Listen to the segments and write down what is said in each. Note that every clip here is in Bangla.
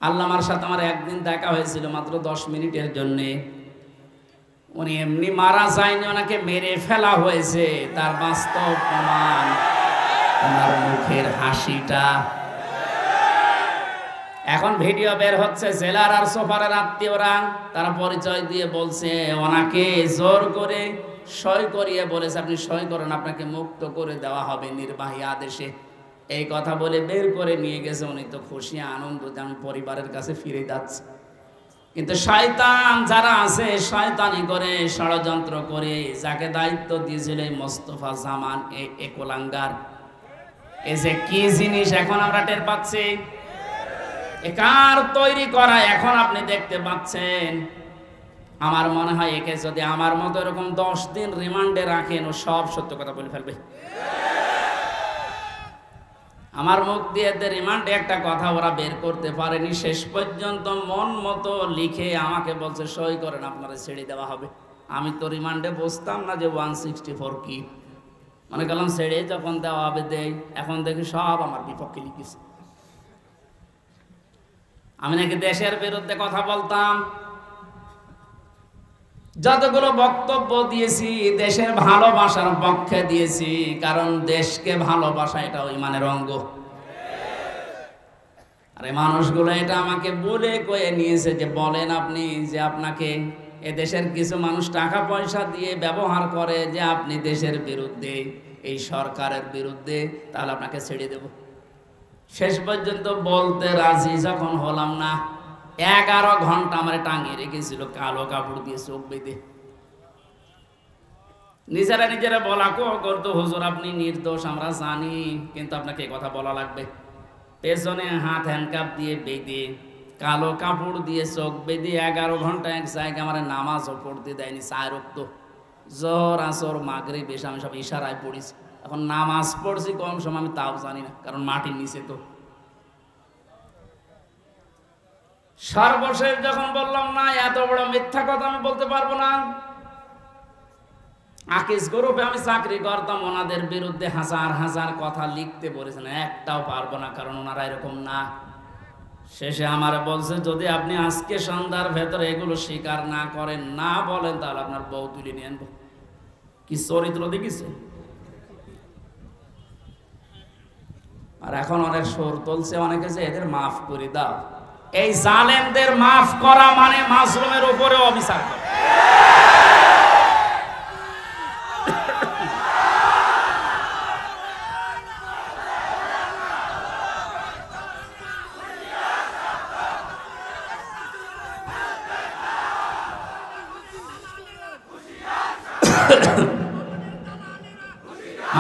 আল্লামার সাথে আমার একদিন দেখা হয়েছিল মাত্র 10 মিনিটের জন্য। উনি এমনি মারা যায়নি, ওনাকে মেরে ফেলা হয়েছে। তার বাস্তব প্রমাণ ওনার মুখের হাসিটা। এখন ভিডিও বের হচ্ছে, জেলার আর সোফারের আত্মীয়রা তারা পরিচয় দিয়ে বলছে ওনাকে জোর করে সই করিয়ে বলেছে আপনি সই করেন, আপনাকে মুক্ত করে দেওয়া হবে নির্বাহী আদেশে। এই কথা বলে বের করে নিয়ে গেছে। উনি তো খুশি আনন্দ যে আমি পরিবারের কাছে ফিরে যাচ্ছি। কিন্তু শয়তান যারা আছে শয়তানি করে, ষড়যন্ত্র করে, যাকে দায়িত্ব দিয়েছিল মোস্তফা জামান এ কোলাঙ্গার, এই যে কি জিনিস এখন আমরা টের পাচ্ছি, কার তৈরি করা এখন আপনি দেখতে পাচ্ছেন। আমার মনে হয় একে যদি আমার মতো এরকম 10 দিন রিমান্ডে রাখেন, ও সব সত্য কথা বলে ফেলবে। আমার মুখ দিয়ে রিমান্ডে একটা কথা ওরা বের করতে পারেনি। শেষ পর্যন্ত মন মতো লিখে আমাকে বলছে সই করেন, আপনারা ছেড়ে দেওয়া হবে। আমি তো রিমান্ডে বসতাম না যে 164 কি, মনে করলাম ছেড়ে যখন দেওয়া হবে দেই। এখন দেখি সব আমার বিপক্ষে লিখেছে। আমি নাকি দেশের বিরুদ্ধে কথা বলতাম। যতগুলো বক্তব্য দিয়েছি দেশের ভালোবাসার পক্ষে দিয়েছি, কারণ দেশকে ভালোবাসা এটা ইমানের অঙ্গ। আরে মানুষগুলো এটা আমাকে বলে কয়ে নিয়েছে যে বলেন আপনি যে আপনাকে এ দেশের কিছু মানুষ টাকা পয়সা দিয়ে ব্যবহার করে যে আপনি দেশের বিরুদ্ধে, এই সরকারের বিরুদ্ধে, তাহলে আপনাকে ছেড়ে দেব। শেষ পর্যন্ত বলতে রাজি যখন হলাম না, 11 ঘন্টা আমার টাঙিয়ে রেখেছিল কালো কাপড় দিয়ে চোখ বেঁধে। নিজেরা বলা করতো হুজুর আপনি নির্দোষ আমরা জানি, কিন্তু আপনাকে এই কথা বলা লাগবে। পেছনে হাত হ্যান্ডকাপ দিয়ে বেঁধে, কালো কাপড় দিয়ে চোখ বেঁধে 11 ঘন্টা এক জায়গায় আমার নামাজও পড়তে দেয়নি। 4 ওয়াক্ত জোহর আসর মাগরিব এসে আমি সব ইশারায় পড়েছি। এখন নামাজ পড়ছি কম সময়, আমি তাও জানি না, কারণ মাটির নিচে তো। সর্বশেষ যখন বললাম না এত বড় মিথ্যা কথা আমি বলতে পারবো না, আকিস গ্রুপে আমি চাকরি করতাম, ওনাদের বিরুদ্ধে হাজার হাজার কথা লিখতে বলেছেন, একটাও পারবো না, কারণ ওনারা এরকম না। শেষে আমার বলছে যদি আপনি আজকে সন্ধ্যার ভেতরে এগুলো স্বীকার না করেন, না বলেন, তাহলে আপনার বউ তুলে নিয়ে আনবো। কি চরিত্র দেখিছে। আর এখন অনেক সুর তুলছে অনেকে যে এদের মাফ করে দাও। এই জালেমদের মাফ করা মানে মাসলুমের উপরে অবিচার করা।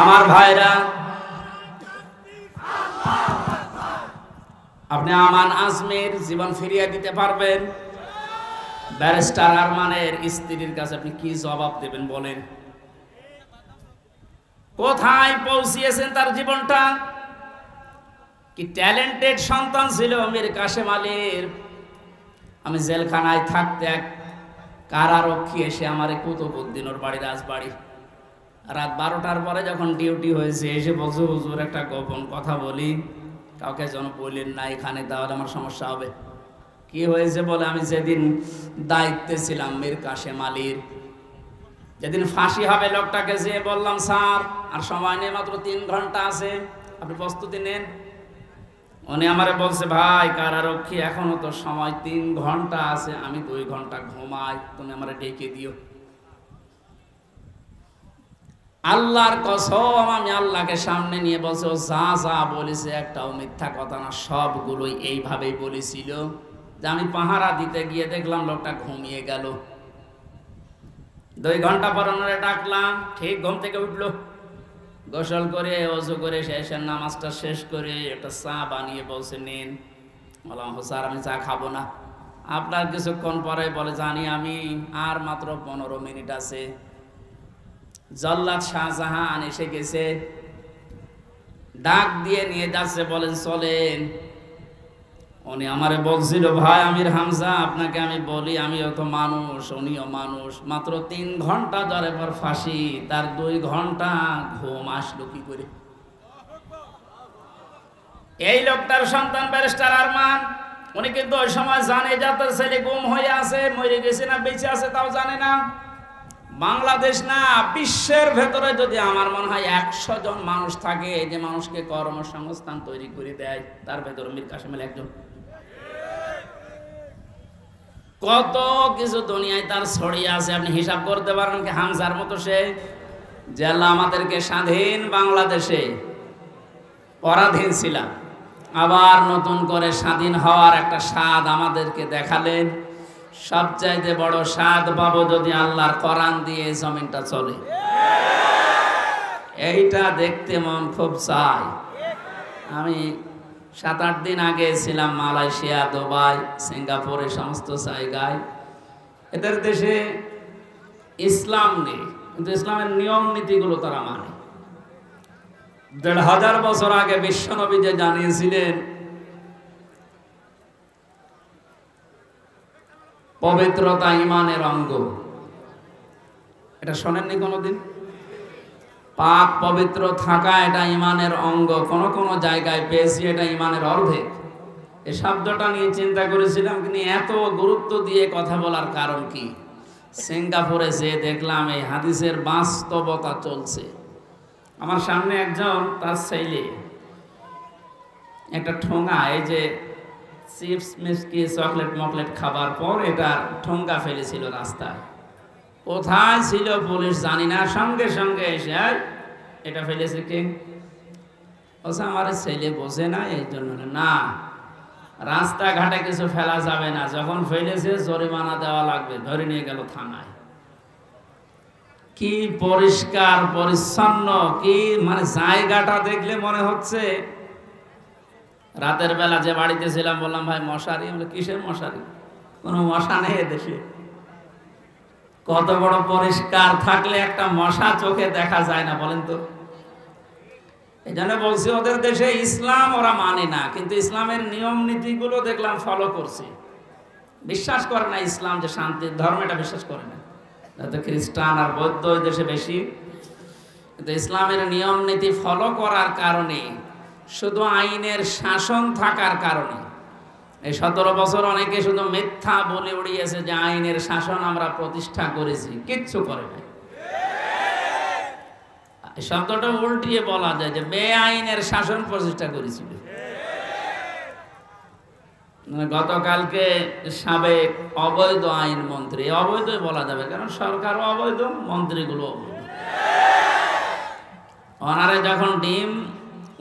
আমার ভাইরা, আপনি আমান আজমের জীবন ফিরিয়ে দিতে পারবেন? ব্যারিস্টার আরমানের স্ত্রীর কাছে আপনি কি জবাব দেবেন বলেন? কোথায় পৌঁছিয়েছেন তার জীবনটা? কি ট্যালেন্টেড সন্তান ছিল মীর কাসেম আলীর। আমি জেলখানায় থাকতে এক কারারক্ষী এসে আমার কুতুবউদ্দিন ওর বাড়ি, রাজবাড়ি, রাত 12টার পরে যখন ডিউটি হয়েছে এসে বলছে হুজুর একটা গোপন কথা বলি, কাউকে যেন বললেন না এখানে, তাহলে আমার সমস্যা হবে। কি হয়েছে বলে, আমি যেদিন দায়িত্বে ছিলাম মীর কাসেম আলীর, যেদিন ফাঁসি হবে লোকটাকে যেয়ে বললাম স্যার আর সময় নেই, মাত্র 3 ঘন্টা আছে, আপনি প্রস্তুতি নেন। উনি আমারে বলছে ভাই কারারক্ষী এখনো তো সময় 3 ঘন্টা আছে, আমি 2 ঘন্টা ঘুমাই, তুমি আমারে ডেকে দিও। আল্লাহর কসম আমি আল্লাহকে সামনে নিয়ে বলছে ও যা যা বলেছে একটাও মিথ্যা কথা না, সবগুলোই এইভাবেই বলেছিল। যে আমি পাহারা দিতে গিয়ে দেখলাম লোকটা ঘুমিয়ে গেল। 2 ঘন্টা পর ওনারে ডাকলাম, ঠিক ঘুম থেকে উঠলো, গোসল করে ওযু করে শেষের নামাজটা শেষ করে একটা চা বানিয়ে বলছে নিন। বললাম স্যার আমি চা খাবো না। আপনার কিছুক্ষণ পরে বলে জানি আমি, আর মাত্র 15 মিনিট আছে। জল্লাদ শাহজাহান এসে গেছে, ডাক দিয়ে নিয়ে যাচ্ছে, বলেন চলেন। উনি আমারে বলছিল ভাই আমির হামজা আপনাকে আমি বলি আমিও তো মানুষ, উনিও মানুষ, মাত্র 3 ঘন্টা ধরে পর ফাঁসি, তার 2 ঘন্টা ঘুম আসলো কি করে? এই লোকটার সন্তান ব্যারিস্টার আরমান, উনি কিন্তু ওই সময় জানে যাদের ছেলে গুম হয়ে আছে, মরে গেছে না বেঁচে আছে তাও জানে না। বাংলাদেশ না, বিশ্বের ভেতরে যদি আমার মনে হয় 100 জন মানুষ থাকে যে মানুষকে কর্মসংস্থান তৈরি করে দেয়, তার ভেতরে মীর কাসেম আলী একজন। কত কিছু দুনিয়ায় তার ছড়িয়ে আছে, আপনি হিসাব করতে পারেন কি? হামজার মতো সে যে আল্লাহ আমাদেরকে স্বাধীন বাংলাদেশে পরাধীন ছিলাম, আবার নতুন করে স্বাধীন হওয়ার একটা স্বাদ আমাদেরকে দেখালেন। সবচাইতে বড় স্বাদ পাবো যদি আল্লাহর কোরআন দিয়ে জমিনটা চলে। এইটা দেখতে মন খুব চাই। আমি 7-8 দিন আগে ছিলাম মালয়েশিয়া, দুবাই, সিঙ্গাপুরে, সমস্ত জায়গায়। এদের দেশে ইসলাম নেই, কিন্তু ইসলামের নিয়ম নীতিগুলো তারা মানে। 1500 বছর আগে বিশ্বনবী যে জানিয়েছিলেন পবিত্রতা ঈমানের অঙ্গ, এটা শোনেননি কোনোদিন? পাক পবিত্র থাকা এটা ঈমানের অঙ্গ। কোন কোন জায়গায় পেয়েছি এটা ঈমানের অর্ধেক। এই শব্দটা নিয়ে চিন্তা করেছিলাম, কিন্তু এত গুরুত্ব দিয়ে কথা বলার কারণ কি? সিঙ্গাপুরে যে দেখলাম এই হাদিসের বাস্তবতা চলছে। আমার সামনে একজন, তার ছেলে একটা ঠোঙা, এই যে চিপস মিষ্টি চকলেট মকলেট খাবার পর এটা ঠোঙ্গা ফেলেছিল রাস্তায়। কোথায় ছিল পুলিশ জানি না, সঙ্গে সঙ্গে এসে এটা ফেলেছে কে? বলছে আমার ছেলে বোঝে না এই জন্য। না, রাস্তাঘাটে কিছু ফেলা যাবে না, যখন ফেলেছে জরিমানা দেওয়া লাগবে। ধরে নিয়ে গেল থানায়। কি পরিষ্কার পরিচ্ছন্ন, কি মানে জায়গাটা দেখলে মনে হচ্ছে। রাতের বেলা যে বাড়িতে ছিলাম বললাম ভাই মশারি, বলে কিসের মশারি? কোনো মশা নেই এদেশে। কত বড় পরিষ্কার থাকলে একটা মশা চোখে দেখা যায় না বলেন তো? এই জন্য বলছি ওদের দেশে ইসলাম ওরা মানে না, কিন্তু ইসলামের নিয়ম নীতিগুলো দেখলাম ফলো করছে। বিশ্বাস করে না ইসলাম যে শান্তির ধর্ম, এটা বিশ্বাস করে না। যাতে খ্রিস্টান আর বৌদ্ধ ওই দেশে বেশি, কিন্তু ইসলামের নিয়ম নীতি ফলো করার কারণে, শুধু আইনের শাসন থাকার কারণে এই 17 বছর অনেকে শুধু মিথ্যা বলে উড়িয়েছে যে আইনের শাসন আমরা প্রতিষ্ঠা করেছি, কিচ্ছু করে নাই। এই শব্দটা উল্টিয়ে বলা যায় যে বেআইনের শাসন প্রতিষ্ঠা করেছিল। গতকালকে সাবেক অবৈধ আইন মন্ত্রী, অবৈধই বলা যাবে কারণ সরকারও অবৈধ, মন্ত্রীগুলো অবৈধ। ওনারে যখন ডিম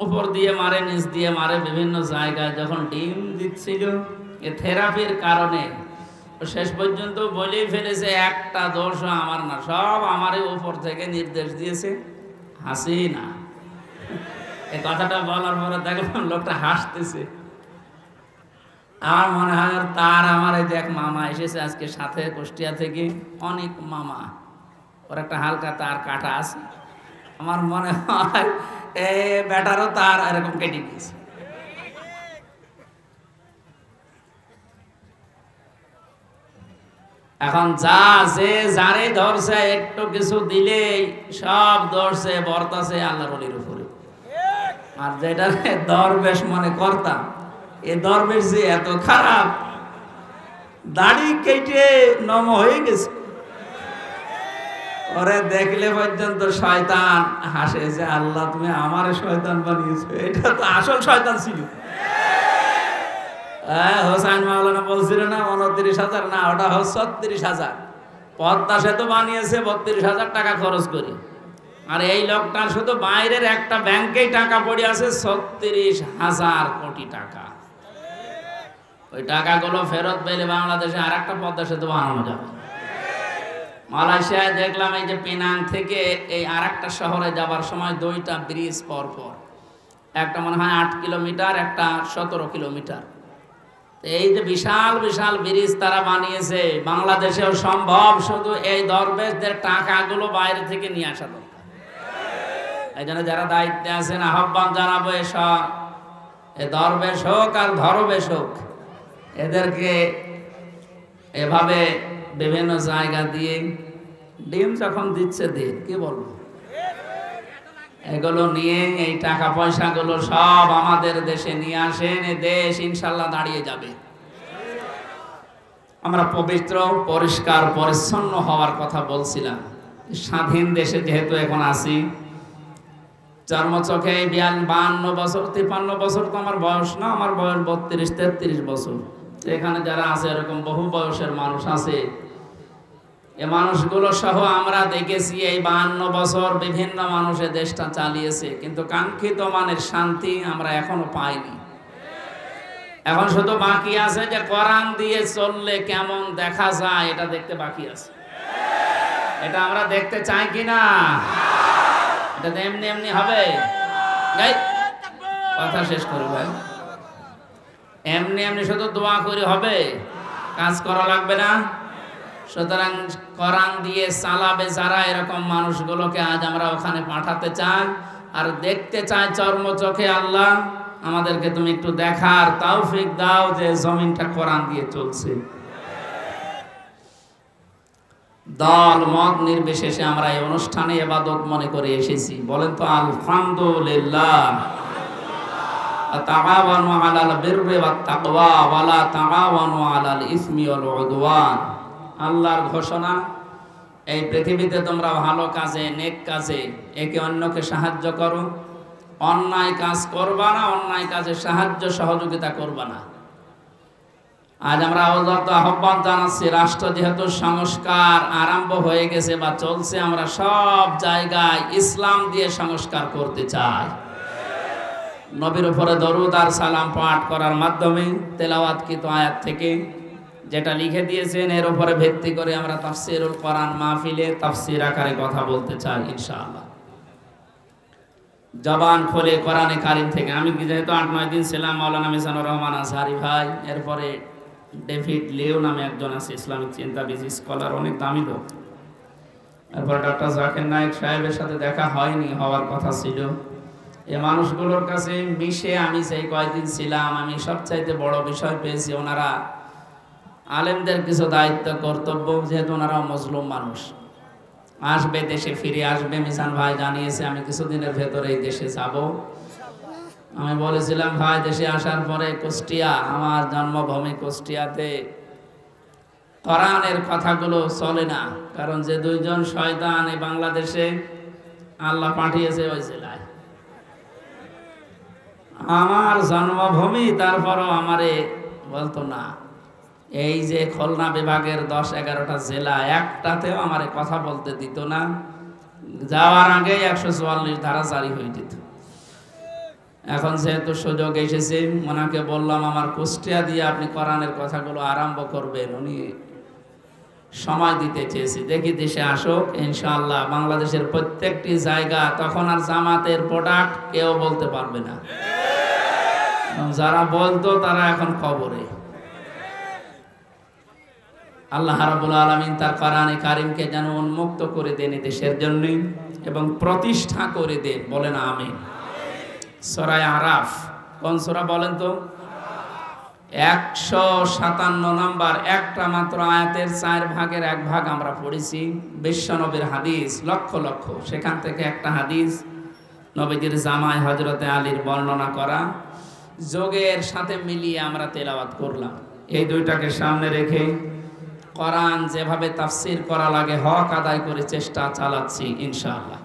উপর দিয়ে মারে, নিচ দিয়ে মারে, বিভিন্ন জায়গায় যখন ডিম দিচ্ছিল, এ থেরাপির কারণে শেষ পর্যন্ত বলেই ফেলেছে একটা দোষও আমার না, সব আমারই উপর থেকে নির্দেশ দিয়েছে হাসিনা। এই কথাটা বলার পরে দেখলাম লোকটা হাসতেছে। আমার মনে হয় তার আমার এই যে এক মামা এসেছে আজকে সাথে কুষ্টিয়া থেকে, অনেক মামা, ওর একটা হালকা তার কাটা আছে। আমার মনে হয় বেটারও তার এরকম কেটে দিয়েছে। এখন যা যে যারে ধরছে একটু কিছু দিলেই সব ধরছে বর্তাছে আল্লাহর ওলির উপরে। আর যেটা দরবেশ মনে করতাম, এ দরবেশ যে এত খারাপ, দাড়ি কেটে নম হয়ে গেছে। ওরে দেখলে পর্যন্ত শয়তান হাসে যে আল্লাহ তুমি আমারে শয়তান বানিয়েছো, এটা তো আসল শয়তান ছিল। হোসাইন মাওলানা বলছিল না 29,000, না ওটা 36,000। পদ্মা সেতু বানিয়েছে 32,000 টাকা খরচ করি, আর এই লোকটার শুধু বাইরের একটা ব্যাংকেই টাকা পড়ে আছে 36,000 কোটি টাকা। ওই টাকাগুলো ফেরত পেলে বাংলাদেশে আর একটা পদ্মা সেতু বানানো যাবে। মালয়েশিয়ায় দেখলাম এই যে পেনাং থেকে এই আর একটা শহরে যাবার সময় 2টা ব্রিজ পর পর, একটা মনে হয় 8 কিলোমিটার, একটা 17 কিলোমিটার। এই যে বিশাল বিশাল ব্রিজ তারা বানিয়েছে, বাংলাদেশেও সম্ভব, শুধু এই দরবেশদের টাকাগুলো বাইরে থেকে নিয়ে আসা দরকার। এই জন্য যারা দায়িত্বে আছেন আহ্বান জানাবো, এসব দরবেশ হোক আর ধরবেশ হোক, এদেরকে এভাবে বিভিন্ন জায়গা দিয়ে ডিম যখন দিচ্ছে দিন, কি বলবো, এগুলো নিয়ে এই টাকা পয়সাগুলো সব আমাদের দেশে নিয়ে আসেন, এই দেশ ইনশাল্লাহ দাঁড়িয়ে যাবে। আমরা পবিত্র পরিষ্কার পরিচ্ছন্ন হওয়ার কথা বলছিলাম। স্বাধীন দেশে যেহেতু এখন আছি, চর্মচোখে 52 বছর 53 বছর তো আমার বয়স না, আমার বয়স 32-33 বছর। এখানে যারা আছে এরকম বহু বয়সের মানুষ আছে। এ মানুষগুলো সহ আমরা দেখেছি এই 52 বছর বিভিন্ন মানুষের দেশটা চালিয়েছে, কিন্তু কাঙ্ক্ষিত মানের শান্তি আমরা এখনো পাইনি। এখন শুধু বাকি আছে যে কোরআন দিয়ে চললে কেমন দেখা যায় এটা দেখতে বাকি আছে। এটা আমরা দেখতে চাই কিনা? এটা তো এমনি এমনি হবে? কথা শেষ করি ভাই। এমনি এমনি শুধু দোয়া করে হবে? কাজ করা লাগবে না? সুতরাং কোরআন দিয়ে চালাবে যারা, এরকম মানুষগুলোকে আজ আমরা ওখানে পাঠাতে চাই আর দেখতে চাই চর্মচোখে। আল্লাহ আমাদেরকে তুমি একটু দেখার তৌফিক দাও যে জমিনটা কোরআন দিয়ে চলছে। দল মত নির্বিশেষে আমরা এই অনুষ্ঠানে ইবাদত মনে করে এসেছি। বলেন তো আলহামদুলিল্লাহ। তাআওয়ানু আলাল বিররি ওয়াত তাকওয়া ওয়া লা তাআওয়ানু আলাল ইসমি ওয়াল উদওয়ান। আল্লাহর ঘোষণা, এই পৃথিবীতে তোমরা ভালো কাজে, নেক কাজে একে অন্যকে সাহায্য করো, অন্যায় কাজ করবা না, অন্যায় কাজে সাহায্য সহযোগিতা করবা না। আজ আমরা আহ্বান জানাচ্ছি, রাষ্ট্র যেহেতু সংস্কার আরম্ভ হয়ে গেছে বা চলছে, আমরা সব জায়গায় ইসলাম দিয়ে সংস্কার করতে চাই। নবীর উপরে দরুদ আর সালাম পাঠ করার মাধ্যমে তেলাওয়াতকৃত আয়াত থেকে যেটা লিখে দিয়েছেন এর উপরে ভিত্তি করে আমরা তাফসীরুল কোরআন মাহফিলে তাফসীর আকারে কথা বলতে চাই ইনশাআল্লাহ। জবান খুলে কোরআনে কারিম থেকে। আমি যেহেতু 8-9 দিন ছিলাম, মাওলানা মিজানুর রহমান আজহারি ভাই, এরপরে ডেভিড লিও নামে একজন আছে ইসলামিক চিন্তাবিদ স্কলার, অনেক দামি লোক। এরপর ডক্টর জাকির নায়েক সাহেবের সাথে দেখা হয়নি, হওয়ার কথা ছিল। এই মানুষগুলোর কাছে মিশে আমি সেই কয়েকদিন ছিলাম, আমি সবচাইতে বড় বিষয় পেয়েছি ওনারা আলেমদের কিছু দায়িত্ব কর্তব্য, যেহেতু ওনারা মজলুম মানুষ। আসবে, দেশে ফিরে আসবে, মিজান ভাই জানিয়েছে আমি কিছুদিনের ভেতরে এই দেশে যাব। আমি বলেছিলাম ভাই দেশে আসার পরে কুষ্টিয়া, আমার জন্মভূমি কুষ্টিয়াতে কোরআনের কথাগুলো চলে না, কারণ যে দুইজন শয়তান এই বাংলাদেশে আল্লাহ পাঠিয়েছে ওই জেলায়, আমার জন্মভূমি, তারপরও আমারে বলতো না। এই যে খুলনা বিভাগের 10-11টা জেলা, একটাতেও আমারে কথা বলতে দিত না। যাওয়ার আগে 144 ধারা জারি হয়ে যেত। এখন যেহেতু সুযোগ এসেছে, ওনাকে বললাম আমার কুষ্টিয়া দিয়ে আপনি কোরআনের কথাগুলো আরম্ভ করবেন। উনি সময় দিতে চেয়েছি, দেখি দেশে আসুক ইনশাআল্লাহ। বাংলাদেশের প্রত্যেকটি জায়গা তখন আর জামাতের প্রোডাক্ট কেউ বলতে পারবে না। যারা বলতো তারা এখন কবরে। আল্লাহ রাব্বুল আলামিন তার কোরআনে কারিমকে যেন উন্মুক্ত করে দেন দেশের জন্য এবং প্রতিষ্ঠা করে দেন। বলেন আমিন। সূরা আরাফ কোন সূরা বলেন তো? 157 নম্বর, একটা মাত্র আয়াতের 4 ভাগের 1 ভাগ আমরা পড়েছি। বিশ্বনবীর হাদিস লক্ষ লক্ষ, সেখান থেকে একটা হাদিস নবীজির জামাই হযরতে আলীর বর্ণনা করা, যোগের সাথে মিলিয়ে আমরা তেলাওয়াত করলাম। এই দুইটাকে সামনে রেখে কোরআন যেভাবে তাফসীর করা লাগে হক আদায় করে চেষ্টা চালাচ্ছি ইনশাআল্লাহ।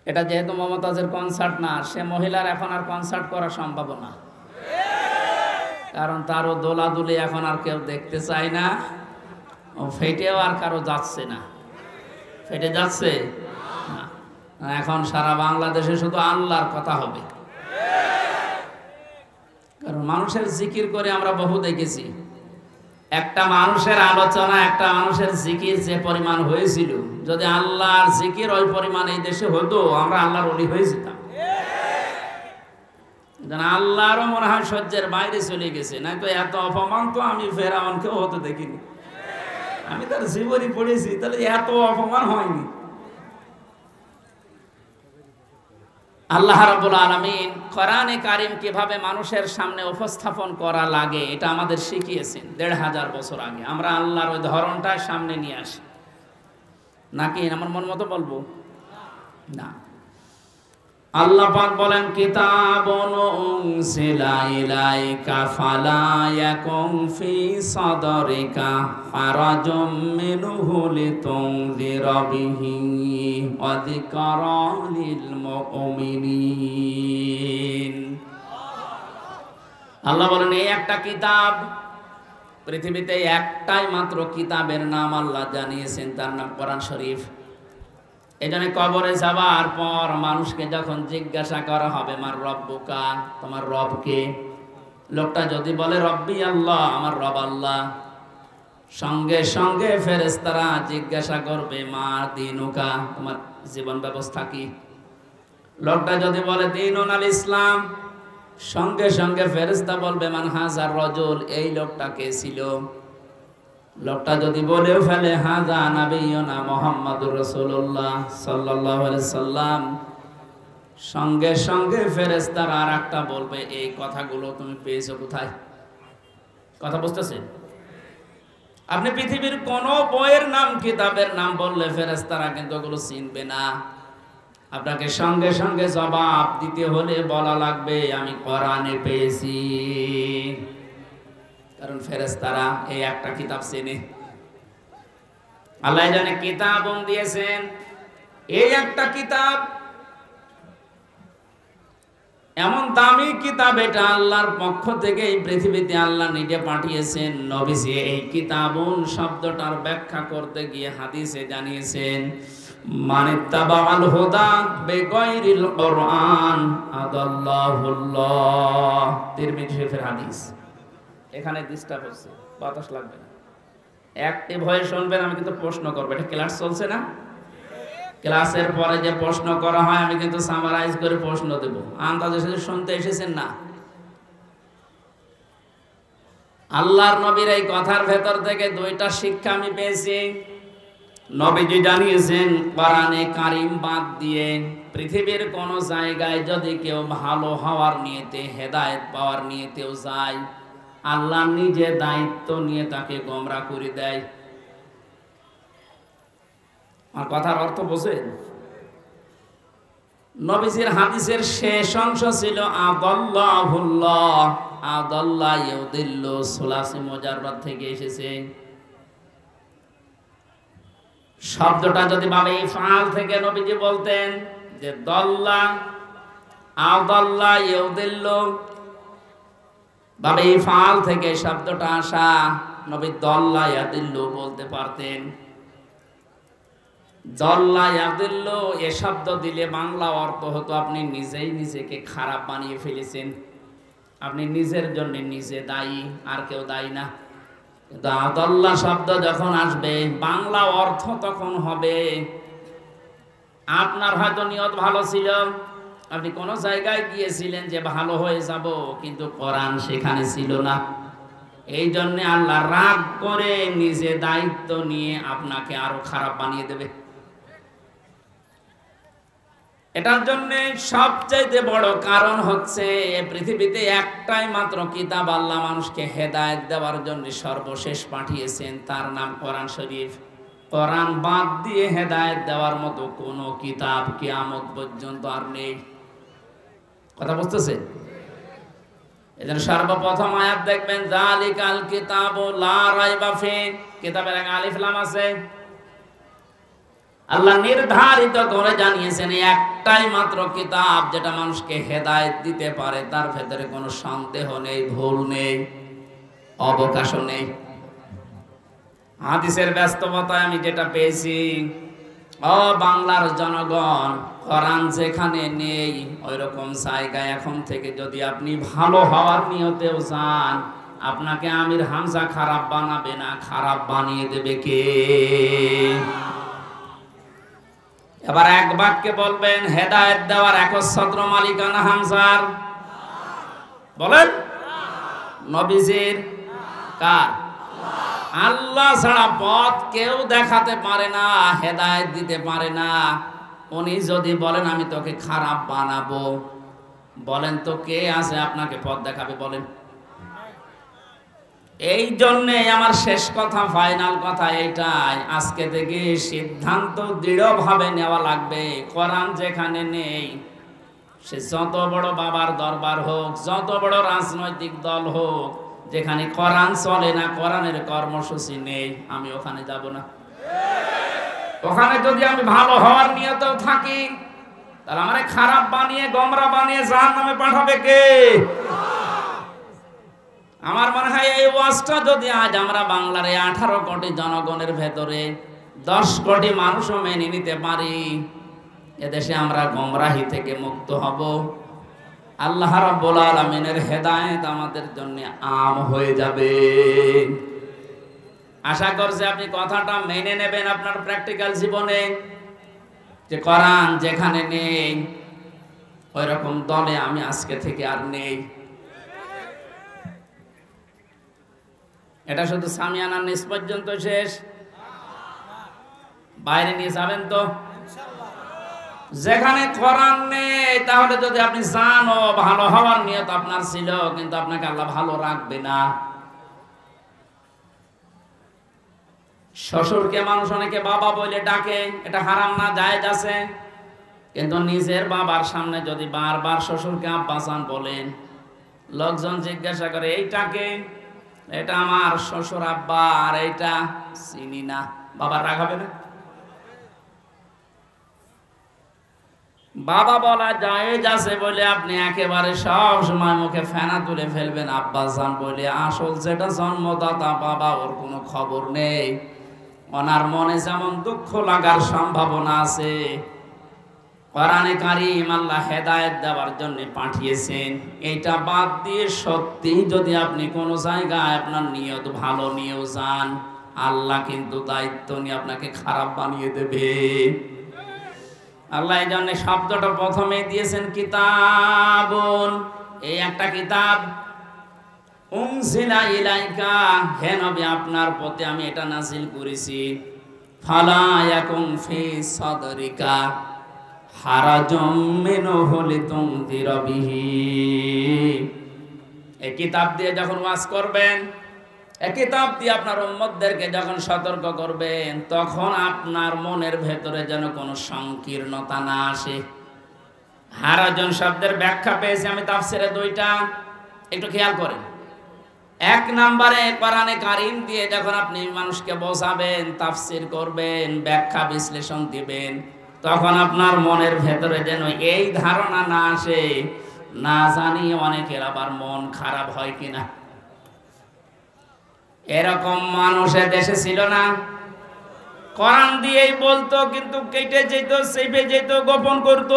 এটা যেহেতু মমতাজের কনসার্ট না, সে মহিলার এখন আর কনসার্ট করা সম্ভব না, কারণ তারও দোলাদুলি এখন আর কেউ দেখতে চায় না। ও ফেটেও আর কারো যাচ্ছে না। ফেটে যাচ্ছে না, এখন সারা বাংলাদেশে শুধু আল্লাহর কথা হবে। কারণ মানুষের জিকির করে আমরা বহু দেখেছি, একটা মানুষের আলোচনা, একটা মানুষের জিকির যে পরিমাণ হয়েছিল, যদি আল্লাহর জিকির ওই পরিমাণ এই দেশে হতো, আমরা আল্লাহর ওলি হয়ে যেতাম। আল্লাহরও মনে হয় সহ্যের বাইরে চলে গেছে, নাই তো এত অপমান তো আমি ফেরাউনকেও হতে দেখিনি। আমি তার জীবনী পড়েছি, তাহলে এত অপমান হয়নি। আল্লাহ রাব্বুল আলামিন কোরআনে কারিম কিভাবে মানুষের সামনে উপস্থাপন করা লাগে এটা আমাদের শিখিয়েছেন 1500 বছর আগে। আমরা আল্লাহর ওই ধরনটা সামনে নিয়ে আসি, নাকি আমার মন মতো বলবো না। আল্লাহ পাক বলেন কিতাবুন উনসিলা ইলাইকা ফালা ইয়াকুম ফি সাদরিকা হারাজুম মিনহু লিতুনযিরা বিহি ওয়া যিকরা লিল মুমিনিন। আল্লাহ বলেন এই একটা কিতাব, পৃথিবীতে একটাই মাত্র কিতাবের নাম আল্লাহ জানিয়েছেন, তার নাম কোরআন শরীফ। এজন্য কবরে যাবার পর মানুষকে যখন জিজ্ঞাসা করা হবে মার রব্বুকা, তোমার রব কে, লোকটা যদি বলে রব্বি আল্লাহ, আমার রব আল্লাহ, সঙ্গে সঙ্গে ফেরেশতারা জিজ্ঞাসা করবে মা দিনুকা, তোমার জীবন ব্যবস্থা কি। লোকটা যদি বলে দীনুন আল ইসলাম, সঙ্গে সঙ্গে ফেরেশতা বলবে মান হাজার রজুল, এই লোকটা কে ছিল। লোকটা যদি বলেও ফেলে হাজা নাবিয়ুনা মুহাম্মাদুর রাসূলুল্লাহ সাল্লাল্লাহু আলাইহি সাল্লাম, সঙ্গে সঙ্গে ফেরেশতারা আর একটা বলবে এই কথাগুলো তুমি পেয়েছো কোথায়। কথা বুঝতেছেন? আপনি পৃথিবীর কোন বইয়ের নাম, কিতাবের নাম বললে ফেরেশতারা কিন্তু ওগুলো চিনবে না। আপনাকে সঙ্গে সঙ্গে জবাব দিতে হলে বলা লাগবে আমি কোরআনে পেয়েছি, কারণ ফেরেশতারা এই একটা কিতাব চেনে। আল্লাহ জানে কিতাব দিয়েছেন, এই একটা কিতাব এমন দামি কিতাব, এটা আল্লাহর পক্ষ থেকে এই পৃথিবীতে আল্লাহ নিজে পাঠিয়েছেন। নবীজি এই কিতাবুন শব্দটার ব্যাখ্যা করতে গিয়ে হাদিসে জানিয়েছেন মানিত্তাবাল হুদা বিগাইরিল কুরআন আদাল্লাহুল্লাহ। তিরমিজি শরীফের হাদিস। এখানে ডিস্টার্ব হচ্ছে, বাতাস লাগবে না, অ্যাক্টিভ হয়ে শুনবেন। আমি কিন্তু প্রশ্ন করবো, এটা ক্লাস চলছে না? ক্লাসের পরে যে প্রশ্ন করা হয় আমি কিন্তু সামারাইজ করে প্রশ্ন দেব, আন্দাজে সাথে শুনতে এসেছেন না। আল্লাহর নবীর এই কথার ভেতর থেকে দুইটা শিক্ষা আমি পেয়েছি। নবীজি জানিয়েছেন কোরআনে কারিম বাদ দিয়ে পৃথিবীর কোন জায়গায় যদি কেউ ভালো হওয়ার নিয়তে, হেদায়েত পাওয়ার নিয়তেও যায়, আল্লাহ নিজে দায়িত্ব নিয়ে তাকে গোমরাহ করে দেয়। আর কথার অর্থ বোঝেন? নবীজির হাদিসের শেষ অংশ ছিল আদাল্লাহুল্লাহ, আদাল্লাহ ইউদিল্লু, সুলাসি মুজাররাদ থেকে এসেছে। শব্দটা যদি বাবে ইফআল থেকে নবীজি বলতেন যে দল্লা আদাল্লাহ ইউদিল্লু, বাবে ইফআল থেকে শব্দটা আসা, নবী দল্লা ইয়াদিল্লু বলতে পারতেন। দল্লা ইয়াদিল্লু এ শব্দ দিলে বাংলা অর্থ হতো আপনি নিজেই নিজেকে খারাপ বানিয়ে ফেলেছেন, আপনি নিজের জন্য নিজে দায়ী, আর কেউ দায়ী না। কিন্তু আদাল্লাহ শব্দ যখন আসবে বাংলা অর্থ তখন হবে আপনার হয়তো নিয়ত ভালো ছিল, আপনি কোন জায়গায় গিয়েছিলেন যে ভালো হয়ে যাব, কিন্তু কোরআন সেখানে ছিল না। এই জন্য আল্লাহ রাগ করে নিজে দায়িত্ব নিয়ে আপনাকে আরো খারাপ বানিয়ে দেবে। এটার জন্য সবচাইতে বড় কারণ হচ্ছে পৃথিবীতে একটাই মাত্র কিতাব আল্লাহ মানুষকে হেদায়েত দেওয়ার জন্য সর্বশেষ পাঠিয়েছেন, তার নাম কোরআন শরীফ। কোরআন বাদ দিয়ে হেদায়েত দেওয়ার মতো কোনো কিতাব কিয়ামত পর্যন্ত আর নেই। কথা বুঝতেছেন? এজন্য সর্বপ্রথম আয়াত দেখবেন যালিকাল কিতাবু লা রাইবা ফি, কিতাবের আগে আলিফ লাম আছে। আল্লাহ নির্ধারিত করে জানিয়েছেন একটাই মাত্র কিতাব যেটা মানুষকে হেদায়েত দিতে পারে, তার ভেতরে কোনো সন্দেহ নেই, ভুল নেই, অবকাশও নেই। হাদিসের ব্যস্ততায় আমি যেটা পেয়েছি, ও বাংলার জনগণ, কোরআন যেখানে নেই ওই রকম জায়গায় এখন থেকে যদি আপনি ভালো হওয়ার নিয়তেও যান, আপনাকে আমির হামজা খারাপ বানাবে না, খারাপ বানিয়ে দেবে কে? এবার এক বাক্যে বলবেন হেদায়েত দেওয়ার একচ্ছত্র মালিকানা হামজার? বলেন। নবীজির? কার? আল্লাহ ছাড়া পথ কেউ দেখাতে পারে না, হেদায়েত দিতে পারে না। উনি যদি বলেন আমি তোকে খারাপ বানাবো, বলেন তো কে আছে আপনাকে পথ দেখাবে? বলেন। এই জন্যে আমার শেষ কথা, ফাইনাল কথা এইটাই, আজকে থেকে সিদ্ধান্ত দৃঢ়ভাবে নেওয়া লাগবে। কোরআন যেখানে নেই সে যত বড় বাবার দরবার হোক, যত বড় রাজনৈতিক দল হোক, যেখানে কোরআন চলে না, কোরআনের কর্মসূচি নেই, আমি ওখানে যাব না। ওখানে যদি আমি ভালো হওয়ার নিয়তেও থাকি, তাহলে আমারে খারাপ বানিয়ে, গোমরা বানিয়ে জাহান্নামে পাঠাবে কে? আমার মনে হয় এই ওয়াজটা যদি আজ আমরা বাংলার 18 কোটি জনগণের ভেতরে 10 কোটি মানুষও মেনে নিতে পারি, এদেশে আমরা গোমরাহি থেকে মুক্ত হব। আল্লাহ রাব্বুল আলামিনের হেদায়েত আমাদের জন্য আম হয়ে যাবে। আশা করছি আপনি কথাটা মেনে নেবেন আপনার প্র্যাকটিক্যাল জীবনে, যে কোরআন যেখানে নেই ওই রকম দলে আমি আজকে থেকে আর নেই। এটা শুধু সামিয়ানার নিচ পর্যন্ত শেষ, বাইরে নিয়ে যাবেন তো? যেখানে কোরআন নেই, তাহলে যদি আপনি জানো ভালো হওয়ার নিয়ত আপনার ছিল, কিন্তু আপনাকে আল্লাহ ভালো রাখবে না। শ্বশুরকে মানুষ অনেকে বাবা বলে ডাকে, এটা হারাম না, জায়েজ আছে, কিন্তু নিজের বাবার সামনে যদি বারবার শ্বশুরকে আব্বাজান বলেন, লোকজন জিজ্ঞাসা করে এইটাকে, এটা আমার শ্বশুর আব্বা, আর এইটা চিনি না, বাবা রাগ হবে না? বাবা বলা জায়েজ আছে বলে আপনি একেবারে সব সময় মুখে ফেনা তুলে ফেলবেন আব্বাজান বলে, আসল যেটা জন্মদাতা বাবা, ওর কোনো খবর নেই। ওনার মনে যেমন দুঃখ লাগার সম্ভাবনা আছে, কোরআনে কারীম আল্লাহ হেদায়েত দেওয়ার জন্য পাঠিয়েছেন। এইটা বাদ দিয়ে সত্যি যদি আপনি কোনো জায়গায় আপনার নিয়ত ভালো নিয়েও যান, আল্লাহ কিন্তু দায়িত্ব নিয়ে আপনাকে খারাপ বানিয়ে দেবে। আল্লাহ এই জন্য শব্দটা প্রথমে দিয়েছেন কিতাবুন, এই একটা কিতাব, উনজিলা ইলাইকা, হে নবী আপনার প্রতি আমি এটা নাযিল করেছি, ফালা ইয়াকুম ফি সাদরিকা হারাজুম মিনহু লিতুনযিরা বিহি। এই কিতাব দিয়ে যখন ওয়াজ করবেন, এই কিতাব দিয়ে আপনার উম্মতদেরকে যখন সতর্ক করবেন, তখন আপনার মনের ভেতরে যেন কোনো সংকীর্ণতা না আসে। হারাজন শব্দের ব্যাখ্যা পেয়েছি আমি তাফসিরে 2টা, একটু খেয়াল করেন। 1 নম্বরে কোরআনে কারীম দিয়ে যখন আপনি মানুষকে বোঝাবেন, তাফসির করবেন, ব্যাখ্যা বিশ্লেষণ দিবেন, তখন আপনার মনের ভেতরে যেন এই ধারণা না আসে, না জানি অনেকের আবার মন খারাপ হয় কিনা। এরকম মানুষের দেশে ছিল না? কোরআন দিয়েই বলতো, কিন্তু কেটে যেত, চেপে যেত, গোপন করতো,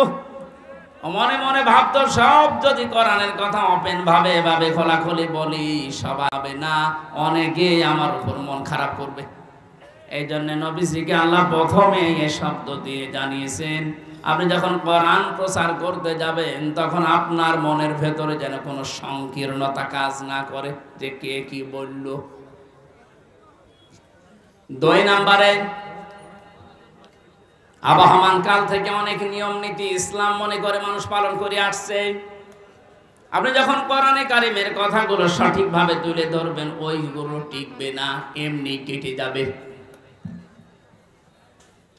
মনে মনে ভাবতো সব যদি কোরআনের কথা ওপেন ভাবে খোলাখুলি বলি, স্বভাবে না, অনেকে আমার উপর মন খারাপ করবে। এই জন্য নবীজিকে আল্লাহ প্রথমে এই শব্দ দিয়ে জানিয়েছেন, আপনি যখন কোরআন প্রচার করতে যাবেন, তখন আপনার মনের ভেতরে যেন কোনো সংকীর্ণতা কাজ না করে, যে কে কি বলল। 2 নম্বরে, আবহমান কাল থেকে অনেক নিয়ম নীতি ইসলাম মনে করে মানুষ পালন করে আসছে। আপনি যখন কোরআনে কারীমের কথাগুলো সঠিকভাবে তুলে ধরবেন, ওইগুলো টিকবে না, এমনি কেটে যাবে।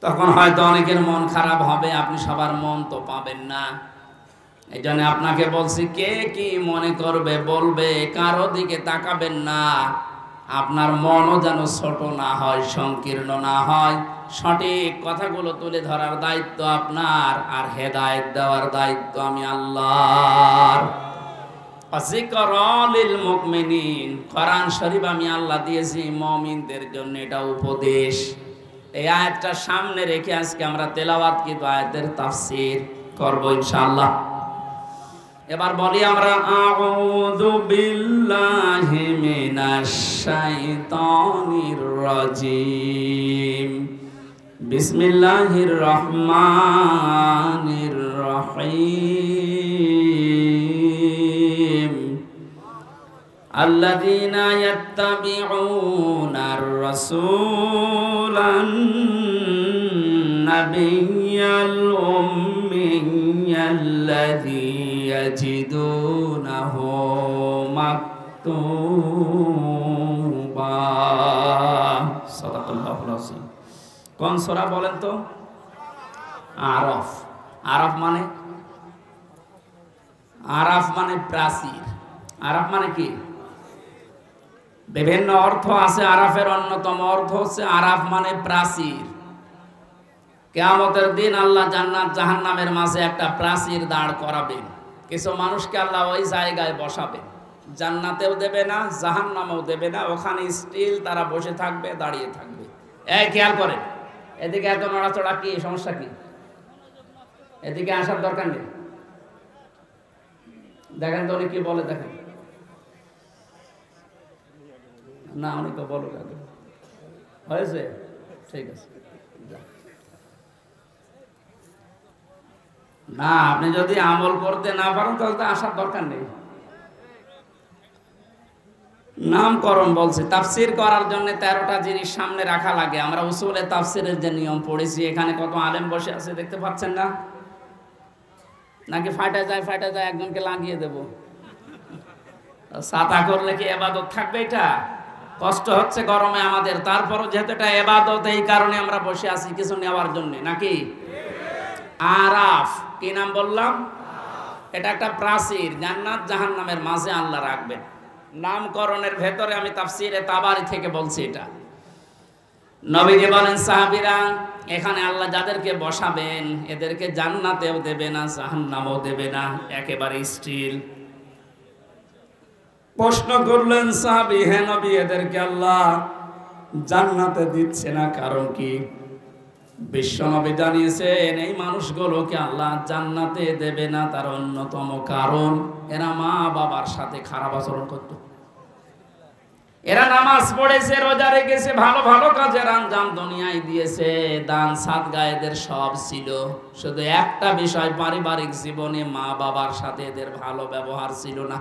তখন হয়তো অনেকের মন খারাপ হবে, আপনি সবার মন তো পাবেন না। এই জন্য আপনাকে বলছি, কে কি মনে করবে বলবে, কারো দিকে তাকাবেন না। আপনার মনও যেন ছোট না হয়, সংকীর্ণ না হয়। সঠিক কথাগুলো তুলে ধরার দায়িত্ব আপনার, আর হেদায়েত দেওয়ার দায়িত্ব আমি আল্লাহর। যিকরা লিল মুমিনিন, কোরআন শরীফ আমি আল্লাহ দিয়েছি মুমিনদের জন্য, এটা উপদেশ। এই আয়াতটা সামনে রেখে আজকে আমরা তেলাওয়াত কিন্তু আয়াতের তাফসীর করব ইনশাআল্লাহ। এবার বলি আমরা, আউযু বিল্লাহি মিনাশ শাইতানির রাজিম, বিসমিল্লাহির রহমানির রহিম। আল্লাযীনা ইয়াত্তাবিউনার রাসূলান নাবিয়্যাল উম্মিয়্যাল্লাযী ইয়াজিদুনাহু মাকতুবা। সাদাকাল্লাহুল আযীম। কোন সূরা বলেন তো? আরফ। আরফ মানে আরাফ মানে প্রাচীর। আরাফ মানে কি? বিভিন্ন অর্থ আছে। আরাফের অন্যতম অর্থ হচ্ছে আরাফ মানে প্রাচীর। কিয়ামতের দিন আল্লাহ জান্নাত জাহান্নামের মাঝে একটা প্রাচীর দাঁড় করাবেন। কিছু মানুষকে আল্লাহ ওই জায়গায় বসাবে, জান্নাতেও দেবে না জাহান্নামেও দেবে না, ওখানে স্টিল তারা বসে থাকবে, দাঁড়িয়ে থাকবে। এই খেয়াল করেন, এদিকে এত নড়াচড়া কি সমস্যা? কি এদিকে আসার দরকার নেই। দেখেন তো উনি কি বলে, দেখেন না, অনেকে বলো হয়েছে, ঠিক আছে। না, আপনি যদি আমল করতে না পারেন তাহলে তো আসার দরকার নেই। নামকরণ বলছে, তাফসির করার জন্য 13টা জিনিস সামনে রাখা লাগে। আমরা উসুলে তাফসিরের যে নিয়ম পড়েছি, এখানে কত আলেম বসে আছে দেখতে পাচ্ছেন না? নাকি ফাটা যায় একজনকে লাগিয়ে দেব? ছাতা করলে কি ইবাদত থাকবে? এটা কষ্ট হচ্ছে গরমে আমাদের, তারপরও যেহেতু এটা ইবাদত, এই কারণে আমরা বসে আছি কিছু নেওয়ার জন্য, নাকি? আরাফ কি নাম বললাম? এটা একটা প্রাচীর, জান্নাত জাহান্নামের মাঝে আল্লাহ রাখবেন। নামকরণের ভেতরে আমি তাফসিরে তাবারি থেকে বলছি এটা। নবীজি বলেন, সাহাবীরা, এখানে আল্লাহ যাদেরকে বসাবেন এদেরকে জান্নাতেও দেবে না জাহান্নামেও দেবে না, একেবারে স্টিল। প্রশ্ন করলেন সাহাবী, হে নবী, এদেরকে আল্লাহ জান্নাতে দিচ্ছে না কারণ কি? বিশ্বনবী জানিয়েছেন, এই মানুষগুলোকে আল্লাহ জান্নাতে দেবে না তার অন্যতম কারণ এরা মা বাবার সাথে খারাপ আচরণ করত। এরা নামাজ পড়েছে, রোজা রেখেছে, ভালো ভালো কাজের আঞ্জাম দুনিয়ায় দিয়েছে, দান সাদগা এদের সব ছিল, শুধু একটা বিষয়, পারিবারিক জীবনে মা বাবার সাথে এদের ভালো ব্যবহার ছিল না।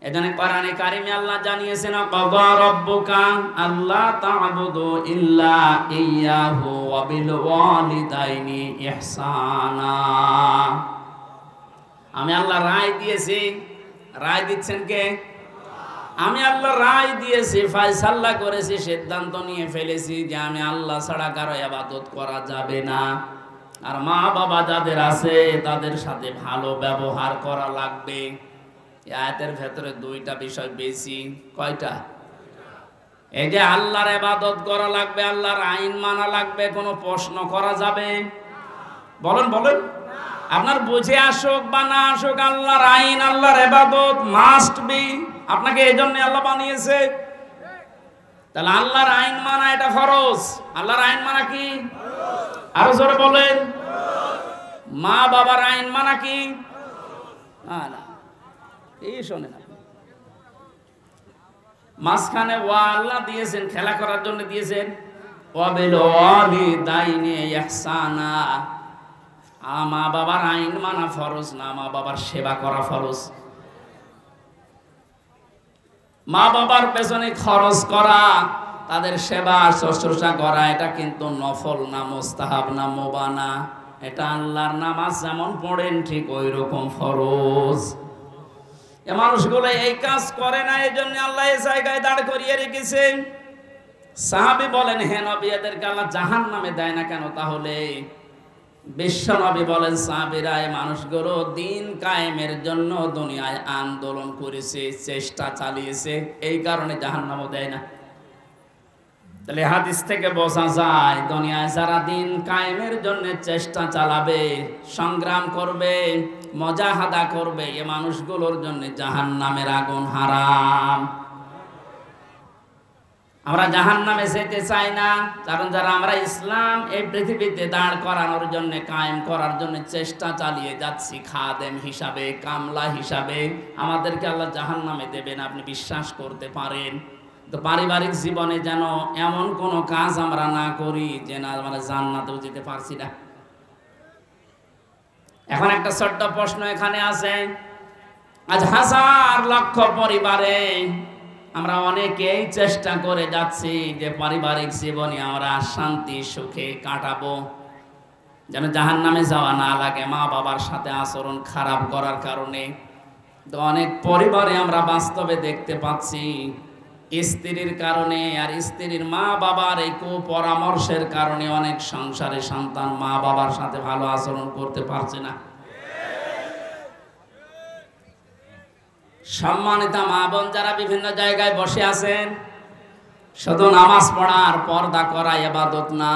এজন্য কোরআনে কারিমে আল্লাহ জানিয়েছেন, ক্বাদা রাব্বুকা আল্লা তা'বুদু ইল্লা ইয়্যাহু ওয়া বিল ওয়ালিদাইনি ইহসানা। আমি আল্লাহ রায় দিয়েছি। রায় দিচ্ছেন কে? আমি আল্লাহ রায় দিয়েছি, ফয়সালা করেছি, সিদ্ধান্ত নিয়ে ফেলেছি যে আমি আল্লাহ ছাড়া কারো ইবাদত করা যাবে না, আর মা বাবা যাদের আছে তাদের সাথে ভালো ব্যবহার করা লাগবে। আয়াতের ভেতরে দুইটা বিষয় বেশি। কয়টা? এই যে আল্লাহর ইবাদত করা লাগবে, আল্লাহর আইন মানা লাগবে, কোনো প্রশ্ন করা যাবে? বলেন বলেন, আপনার বুঝে আসুক বা না আসুক, আল্লাহর আইন আল্লাহর ইবাদত মাস্ট বি। আপনাকে এই জন্য আল্লাহ বানিয়েছে। তাহলে আল্লাহর আইন মানা এটা ফরজ। আল্লাহর আইন মানা কি? আরো জোরে বলেন। মা বাবার আইন মানা কি? না, এই শোনেন, মাঝখানে ওয়া আল্লাহ দিয়েছেন, খেলা করার জন্য দিয়েছেন। ওয়া বিল ওয়ালিদাইনি ইহসানা। মা বাবার আইন মানা ফরজ না, মা বাবার সেবা করা ফরজ। মা বাবার পেছনে খরচ করা, তাদের সেবা শুশ্রূষা করা, এটা কিন্তু নফল না, মুস্তাহাব না, মুবাহ না। এটা আল্লাহর নামাজ যেমন পড়েন ঠিক ওই রকম ফরজ। এ মানুষগুলো এই কাজ করে না, এই জন্য আল্লাহ এই জায়গায় দাঁড় করিয়ে রেখেছেন। সাহাবী বলেন, হে নবী, এদেরকে আল্লাহ জাহান্নামে দেয় না কেন? তাহলে বিশ্ব নবী বলেন, সাহাবীরা, এই মানুষগুলো দিন কায়েমের জন্য দুনিয়ায় আন্দোলন করেছে, চেষ্টা চালিয়েছে, এই কারণে জাহান্নামও দেয় না। তাহলে হাদিস থেকে বোঝা যায়, দুনিয়ায় যারা দিন কায়েমের জন্য চেষ্টা চালাবে, সংগ্রাম করবে, মুজাহাদা করবে, এই মানুষগুলোর জন্য জাহান্নামের আগুন হারাম। আমরা জাহান্নামে যেতে চাই না, কারণ যারা আমরা ইসলাম এই পৃথিবীতে দাঁড় করানোর জন্য, কায়েম করার জন্য চেষ্টা চালিয়ে যাচ্ছি, খাদেম হিসাবে, কামলা হিসাবে, আমাদেরকে আল্লাহ জাহান্নামে দেবেন, আপনি বিশ্বাস করতে পারেন। তো পারিবারিক জীবনে যেন এমন কোনো কাজ আমরা না করি যে না আমরা জান্নাতেও যেতে পারছি না। এখন একটা ছোট্ট প্রশ্ন এখানে আছে, আজ হাজার লক্ষ পরিবারে আমরা অনেকেই চেষ্টা করে যাচ্ছি যে পারিবারিক জীবনে আমরা শান্তি সুখে কাটাবো, যেন জাহান্নামে যাওয়া না লাগে মা বাবার সাথে আচরণ খারাপ করার কারণে। তো অনেক পরিবারে আমরা বাস্তবে দেখতে পাচ্ছি, স্ত্রীর কারণে আর স্ত্রীর মা বাবার এই কুপরামর্শের কারণে অনেক সংসারে সন্তান মা বাবার সাথে ভালো আচরণ করতে পারছে না। সম্মানিত মা বোন যারা বিভিন্ন জায়গায় বসে আছেন, শুধু নামাজ পড়ার পর্দা করা ইবাদত না,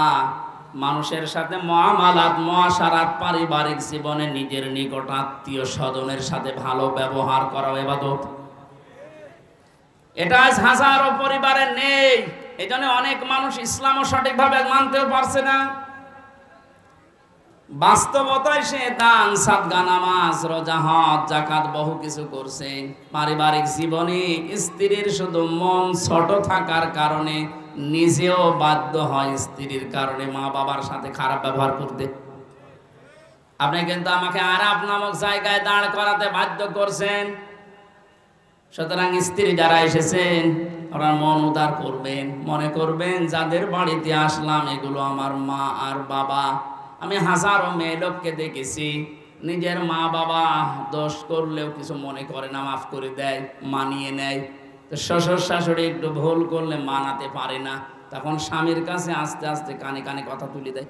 মানুষের সাথে মুআমালাত মুআশারাত পারিবারিক জীবনে নিজের নিকট আত্মীয় স্বজনের সাথে ভালো ব্যবহার করা ইবাদত। এটা আজ হাজারো পরিবারে নেই। এজন্য অনেক মানুষ ইসলামও সঠিকভাবে মানতেও পারছে না। বাস্তবতায় সে দান সাদকা নামাজ রোজা হজ যাকাত বহু কিছু করছে, পারিবারিক জীবনে স্ত্রীর শুধু মন ছোট থাকার কারণে নিজেও বাধ্য হয় স্ত্রীর কারণে মা বাবার সাথে খারাপ ব্যবহার করতে। আপনি কিন্তু আমাকে আরাফ নামক জায়গায় দাঁড় করাতে বাধ্য করছেন। সুতরাং স্ত্রী যারা এসেছেন ওরা মন উদার করবেন, মনে করবেন যাদের বাড়িতে আসলাম এগুলো আমার মা আর বাবা। আমি হাজারো মেয়ে লোককে দেখেছি নিজের মা বাবা দোষ করলেও কিছু মনে করে না, মাফ করে দেয়, মানিয়ে নেয়। তো শ্বশুর শাশুড়ি একটু ভুল করলে মানাতে পারে না, তখন স্বামীর কাছে আস্তে আস্তে কানে কানে কথা তুলে দেয়।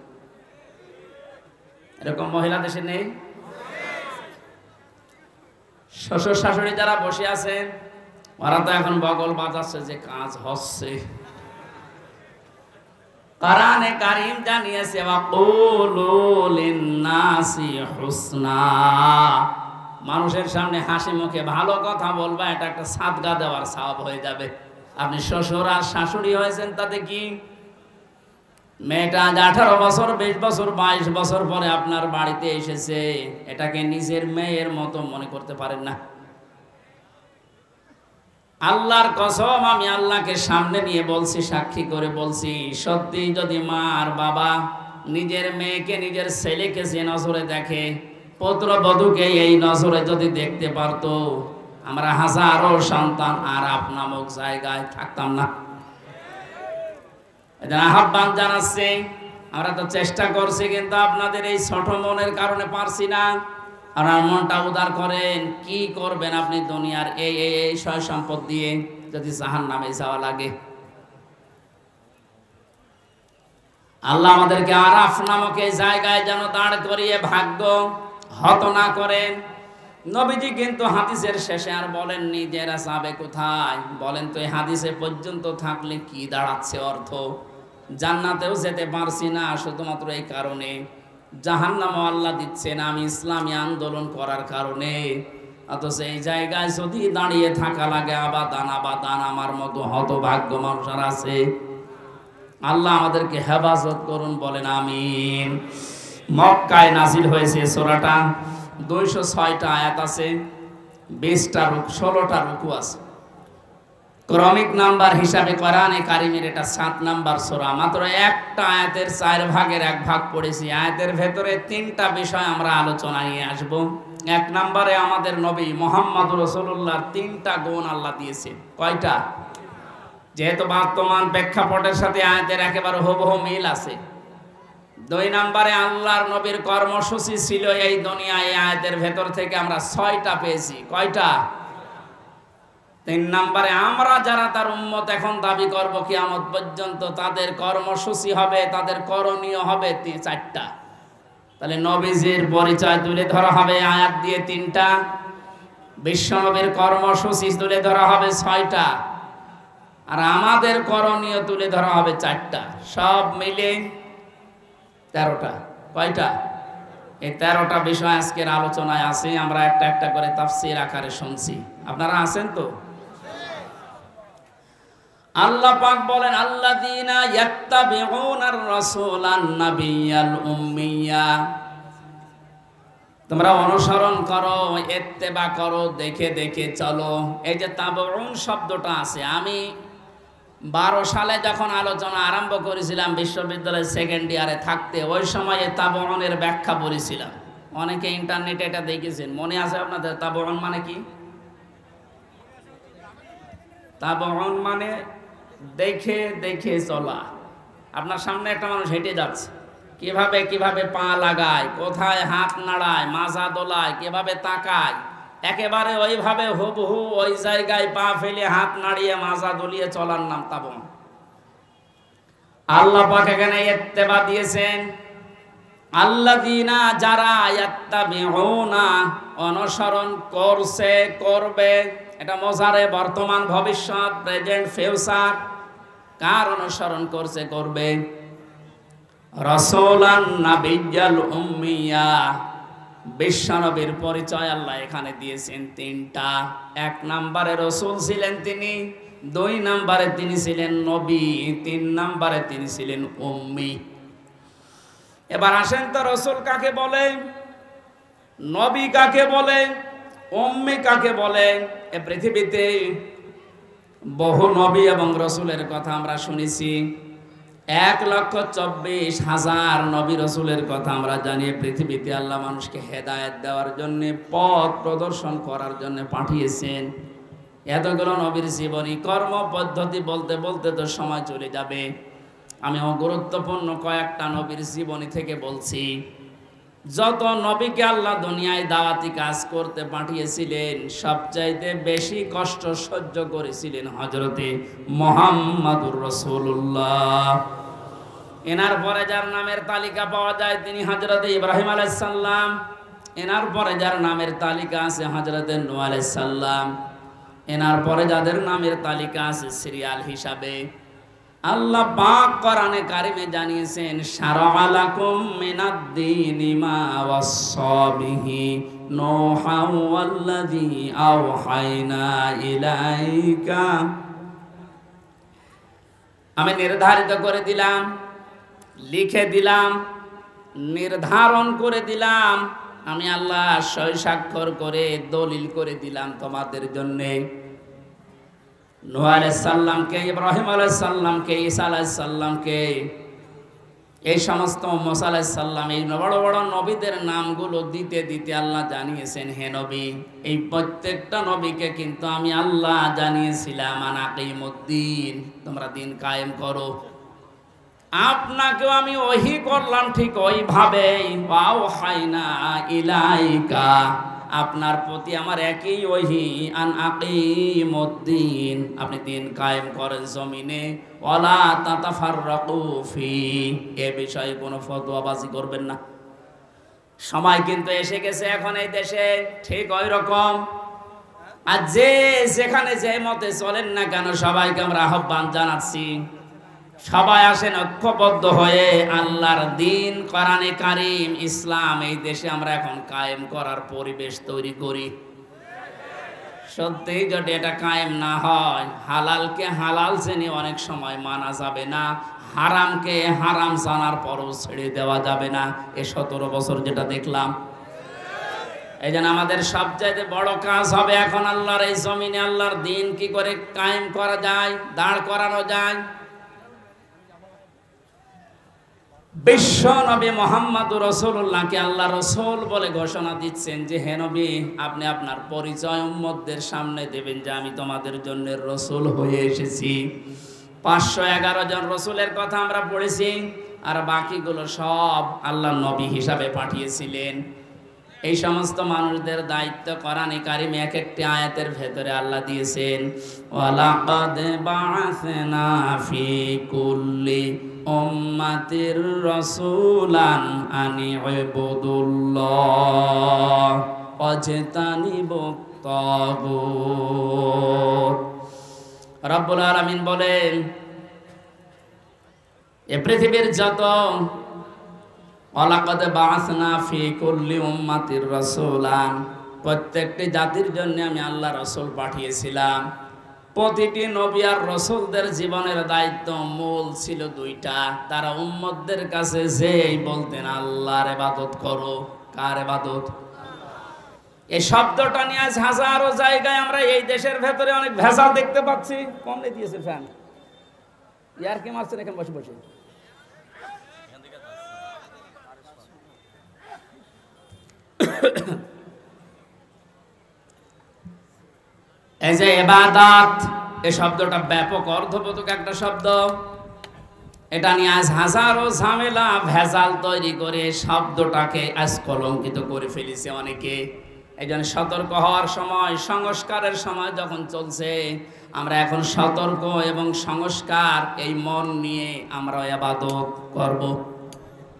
এরকম মহিলা দেশে নেই? শ্বশুর শাশুড়ি যারা বসে আছেন ওরা তো এখন বগল বাজাচ্ছে যে কাজ হচ্ছে। কোরআনে কারীম জানিয়েছে ওয়াকুলু লিন-নাসি হুসনা, মানুষের সামনে হাসি মুখে ভালো কথা বলবা, এটা একটা সাদকা দেওয়ার সওয়াব হয়ে যাবে। আপনি শ্বশুর আর শাশুড়ি হয়েছেন তাতে কি? মেয়েটা 18 বছর 20 বছর 22 বছর পরে আপনার বাড়িতে এসেছে, এটাকে নিজের মেয়ের মতো মনে করতে পারেন না। আল্লাহর কসম, আমি আল্লাহকে সামনে নিয়ে বলছি, সাক্ষী করে বলছি, সত্যি যদি মা আর বাবা নিজের মেয়েকে নিজের ছেলেকে যে নজরে দেখে, পুত্রবধূকে এই নজরে যদি দেখতে পারতো, আমরা হাজারো সন্তান আরাফ নামক জায়গায় থাকতাম না। এদের আহ্বান জানাচ্ছে, আমরা তো চেষ্টা করছি কিন্তু আপনাদের এই ছোট মনের কারণে পারছি না। আপনার মনটা উদার করেন, কি করবেন আপনি দুনিয়ার এই সয় সম্পদ দিয়ে যদি জাহান্নামে যাওয়া লাগে? আল্লাহ আমাদেরকে আরাফ নামক এই জায়গায় যেন দাঁড় করিয়ে ভাগ্য হত না করেন। নবীজি কিন্তু হাদিসের শেষে আর বলেননি যে এরা যাবে কোথায়। বলেন তো এই হাদিসে পর্যন্ত থাকলে কি দাঁড়াচ্ছে অর্থ? জান্নাতেও যেতে পারছি না শুধুমাত্র এই কারণে, জাহান্নামও আল্লাহ দিচ্ছে না আমি ইসলামী আন্দোলন করার কারণে। অথচ এই জায়গায় যদি দাঁড়িয়ে থাকা লাগে আবাদান আবাদান, আমার মতো হতভাগ্য মানুষ আছে। আল্লাহ আমাদেরকে হেফাজত করুন, বলেন আমিন। মক্কায় নাজিল হয়েছে সূরাটা, 206টা আয়াত আছে, 16টা রুকু আছে। ক্রমিক নাম্বার হিসাবে কোরআনে কারিমের এটা 7 নাম্বার সূরা। মাত্র একটা আয়াতের 4 ভাগের 1 ভাগ পড়েছি। আয়াতের ভেতরে 3টা বিষয় আমরা আলোচনা নিয়ে আসব। 1 নম্বরে আমাদের নবী মুহাম্মদ রাসূলুল্লাহর 3টা গুণ আল্লাহ দিয়েছে। কয়টা? যেহেতু বর্তমান প্রেক্ষাপটের সাথে আয়াতের একেবারে হুবহু মিল আছে। 2 নম্বরে আল্লাহর নবীর কর্মসূচি ছিল এই দুনিয়ায়, আয়াতের ভেতর থেকে আমরা 6টা পেয়েছি। কয়টা? 3 নম্বরে আমরা যারা তার উম্মত এখন দাবি করব কিয়ামত পর্যন্ত, তাদের কর্মসূচি হবে, তাদের করণীয় হবে 4টা। তাহলে নবীজির পরিচয় তুলে ধরা হবে আয়াত দিয়ে 3টা, বিশ্বনবীর কর্মসূচি তুলে ধরা হবে 6টা, আর আমাদের করণীয় তুলে ধরা হবে 4টা। সব মিলে 13টা। কয়টা? এই 13টা বিষয় আজকের আলোচনায় আছে। আমরা একটা একটা করে তাফসীর আকারে শুনছি। আপনারা আছেন তো? আল্লাহ পাক বলেন আল্লাযীনা ইয়াত্তাবিউনার রাসূলান নাবিয়্যাল উম্মিয়্যা, তোমরা অনুসরণ করো, ইত্তেবা করো, দেখে দেখে চলো। এই যে তাবউন শব্দটা আছে, আমি 12 সালে যখন আলোচনা আরম্ভ করেছিলাম বিশ্ববিদ্যালয়ের 2nd ইয়ারে থাকতে, ওই সময় তাবউনের ব্যাখ্যা বলেছিলাম। অনেকে ইন্টারনেটে এটা দেখেছেন, মনে আছে আপনাদের? তাবউন মানে কি? তাবউন মানে দেখে দেখে চলা। আপনার সামনে একটা মানুষ হেঁটে যাচ্ছে, কিভাবে কিভাবে পা লাগায়, কোথায় হাত নাড়ায়, মাজা দোলায়, কিভাবে তাকায়, একেবারে ওইভাবে হুবহু ওই জায়গায় পা ফেলে হাত নাড়িয়ে মাজা দলিয়ে চলার নাম তাবউন। আল্লাহ পাক এখানে ইত্তেবা দিয়েছেন, আল্লাযীনা যারা ইয়াত্তাবিউনা অনুসরণ করছে, করবে, এটা মজারে বর্তমান ভবিষ্যৎ প্রেজেন্ট ফিউচার কার অনুসরণ করছে করবে রাসূলান নাবিয়্যাল উম্মিয়া বিশ্বনবীর পরিচয় আল্লাহ এখানে দিয়েছেন তিনটা। এক নম্বরে রাসূল ছিলেন তিনি, দুই নম্বরে তিনি ছিলেন নবী, তিন নম্বরে তিনি ছিলেন উম্মি। এবার আসেন তো রাসূল কাকে বলে, নবী কাকে বলে, উম্মি কাকে বলে? এ পৃথিবীতে বহু নবী এবং রাসূলের কথা আমরা শুনেছি, 1,24,000 নবী রাসূলের কথা আমরা জানি। পৃথিবীতে আল্লাহ মানুষকে হেদায়েত দেওয়ার জন্য, পথ প্রদর্শন করার জন্য পাঠিয়েছেন। এতগুলো নবীর জীবনী কর্ম পদ্ধতি বলতে বলতে তো সময় চলে যাবে। আমি গুরুত্বপূর্ণ কয়েকটা নবীর জীবনী থেকে বলছি। যত নবীকে আল্লাহ দুনিয়ায় দাওয়াতি কাজ করতে পাঠিয়েছিলেন, সবচাইতে বেশি কষ্ট সহ্য করেছিলেন হযরতে মুহাম্মদুর রাসূলুল্লাহ। এনার পরে যার নামের তালিকা পাওয়া যায় তিনি হযরতে ইব্রাহিম আলাইহিস সালাম। এনার পরে যার নামের তালিকা আছে হযরতে নূহ আলাইহিস সালাম। এনার পরে যাদের নামের তালিকা আছে সিরিয়াল হিসাবে, আল্লাহ পাক কোরআনে কারিমে জানিয়েছেন শারা'a লাকুম মিনাদ-দীনি মা ওয়াসসা বিহি নূহা ওয়াল্লাযী আওহায়না ইলাইকা। আমি নির্ধারিত করে দিলাম, লিখে দিলাম, নির্ধারণ করে দিলাম, আমি আল্লাহ সই স্বাক্ষর করে দলিল করে দিলাম তোমাদের জন্যে। নূহ আলাইহিস সালামকে, ইব্রাহিম আলাইহিস সালামকে, ঈসা আলাইহিস সালামকে, এই সমস্ত মুসা আলাইহিস সালাম, এই বড় বড় নবীদের নামগুলো দিতে দিতে আল্লাহ জানিয়েছেন, হে নবী, এই প্রত্যেকটা নবীকে কিন্তু আমি আল্লাহ জানিয়েছিলাম আনাকিমুদ্দিন, তোমরা দিন কায়েম করো। আপনাকেও আমি ওহী করলাম ঠিক ওইভাবেই, ওয়াওহাইনা ইলাইকা, আপনার প্রতি আমার একই ওহী, আন আকিমুদ্দিন, আপনি দিন কায়েম করেন জমিনে, ওয়ালা তাতাফাররাকু ফি, এ বিষয়ে কোনো ফতোয়াবাজি করবেন না। সময় কিন্তু এসে গেছে এখন এই দেশে ঠিক ওই রকম। আর যে যেখানে যে মতে চলেন না কেন, সবাইকে আমরা আহ্বান জানাচ্ছি, সবাই আসেন ঐক্যবদ্ধ হয়ে আল্লাহর দিন, কোরআনে কারীম, ইসলাম এই দেশে আমরা এখন কায়েম করার পরিবেশ তৈরি করি। সত্যি যদি এটা কায়েম না হয়, হালালকে হালাল জেনে অনেক সময় মানা যাবে না, হারামকে হারাম জানার পরও ছেড়ে দেওয়া যাবে না। এ 17 বছর যেটা দেখলাম, এই জন্য আমাদের সবচাইতে বড় কাজ হবে এখন আল্লাহর এই জমিনে আল্লাহর দিন কি করে কায়েম করা যায়, দাঁড় করানো যায়। বিশ্ব নবী মুহাম্মদুর রাসূলুল্লাহকে আল্লাহ রাসূল বলে ঘোষণা দিচ্ছেন যে, হে নবী, আপনি আপনার পরিচয় উম্মতদের সামনে দেবেন যে আমি তোমাদের জন্য রাসূল হয়ে এসেছি। 511 জন রাসূলের কথা আমরা পড়েছি, আর বাকিগুলো সব আল্লাহ নবী হিসাবে পাঠিয়েছিলেন। এই সমস্ত মানুষদের দায়িত্ব কোরআনে কারিমে এক একটি আয়াতের ভেতরে আল্লাহ দিয়েছেন, ওয়ালাকাদ বা'আসনা ফি কুল্লি উম্মাতির রাসূলান আনি ইবুদুল্লাহ ওয়াজতানিবুত তাগুত। রব্বুল আলামিন বলেন, এ পৃথিবীর যত, ওয়ালাকাদ বা'আসনা ফি কুল্লি উম্মাতির রাসূলান, প্রত্যেকটি জাতির জন্য আমি আল্লাহ রাসূল পাঠিয়েছিলাম। প্রতিটি নবী আর রাসূলদের জীবনের দায়িত্ব মূল ছিল দুইটা, তারা উম্মতদের কাছে যেই বলতেন আল্লাহর ইবাদত করো। কার ইবাদত? এই শব্দটা নিয়ে আজ হাজারো জায়গায় আমরা এই দেশের ভেতরে অনেক ভেজাল দেখতে পাচ্ছি। কমলে দিয়েছে ফ্যান, ইয়ার কি মারছেন এখানে বসে বসে। এই যে ইবাদত, এই শব্দটা ব্যাপক অর্থবোধক একটা শব্দ। এটা নিয়ে আজ হাজারো ঝামেলা ভেজাল তৈরি করে শব্দটাকে আজ কলঙ্কিত করে ফেলেছে অনেকে। এই জন্য সতর্ক হওয়ার সময়, সংস্কারের সময় যখন চলছে, আমরা এখন সতর্ক এবং সংস্কার এই মন নিয়ে আমরা ইবাদত করব।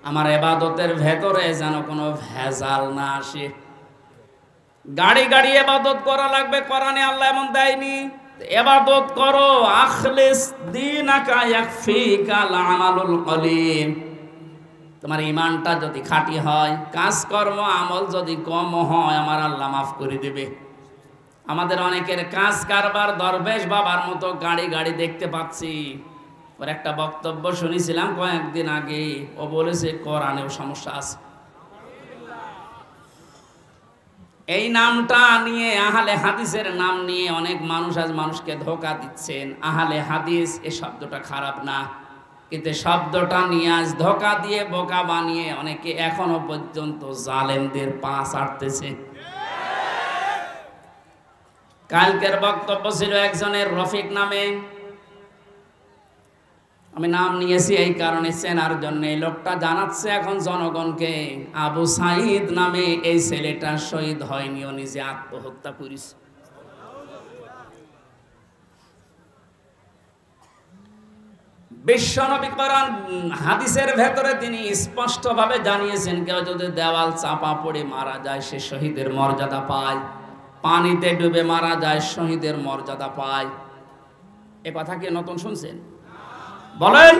আমার ইবাদতের ভেতরে যেন কোনো ভেজাল না আসে। গাড়ি গাড়ি ইবাদত করা লাগবে, কোরআনে আল্লাহ এমন দেয়নি। ইবাদত করো, আখলিস দীনাকা ইয়াকফিকাল আমালুল কলিল। তোমার ঈমানটা যদি খাঁটি হয়, কাজকর্ম আমল যদি কম হয়, আমার আল্লাহ মাফ করে দেবে। আমাদের অনেকের কাজ কারবার দরবেশ বাবার মতো গাড়ি গাড়ি দেখতে পাচ্ছি। ওর একটা বক্তব্য শুনেছিলাম কয়েকদিন আগে, ও বলেছে কোরআনেও সমস্যা আছে। এই নামটা নিয়ে, আহলে হাদিসের নাম নিয়ে অনেক মানুষ আজ মানুষকে ধোঁকা দিচ্ছেন। আহলে হাদিস এই শব্দটা খারাপ না, কিন্তু শব্দটা নিয়ে আজ ধোঁকা দিয়ে বোকা বানিয়ে অনেকে এখনো পর্যন্ত জালেমদের পা চাটতেছে। কালকের বক্তব্য ছিল একজনের রফিক নামে, আমি নাম নিয়েছি এই কারণে চেনার জন্য। এই লোকটা জানাচ্ছে এখন জনগণকে, আবু সাইদ নামে এই ছেলেটা শহীদ হয়নি, ও নিজে আত্মহত্যা করেছে। বিশ্বনবী কোরআন হাদিসের ভেতরে তিনি স্পষ্টভাবে জানিয়েছেন, কেউ যদি দেওয়াল চাপা পড়ে মারা যায় সে শহীদের মর্যাদা পায়, পানিতে ডুবে মারা যায় শহীদের মর্যাদা পায়। এ কথা কি নতুন শুনছেন? বলেন।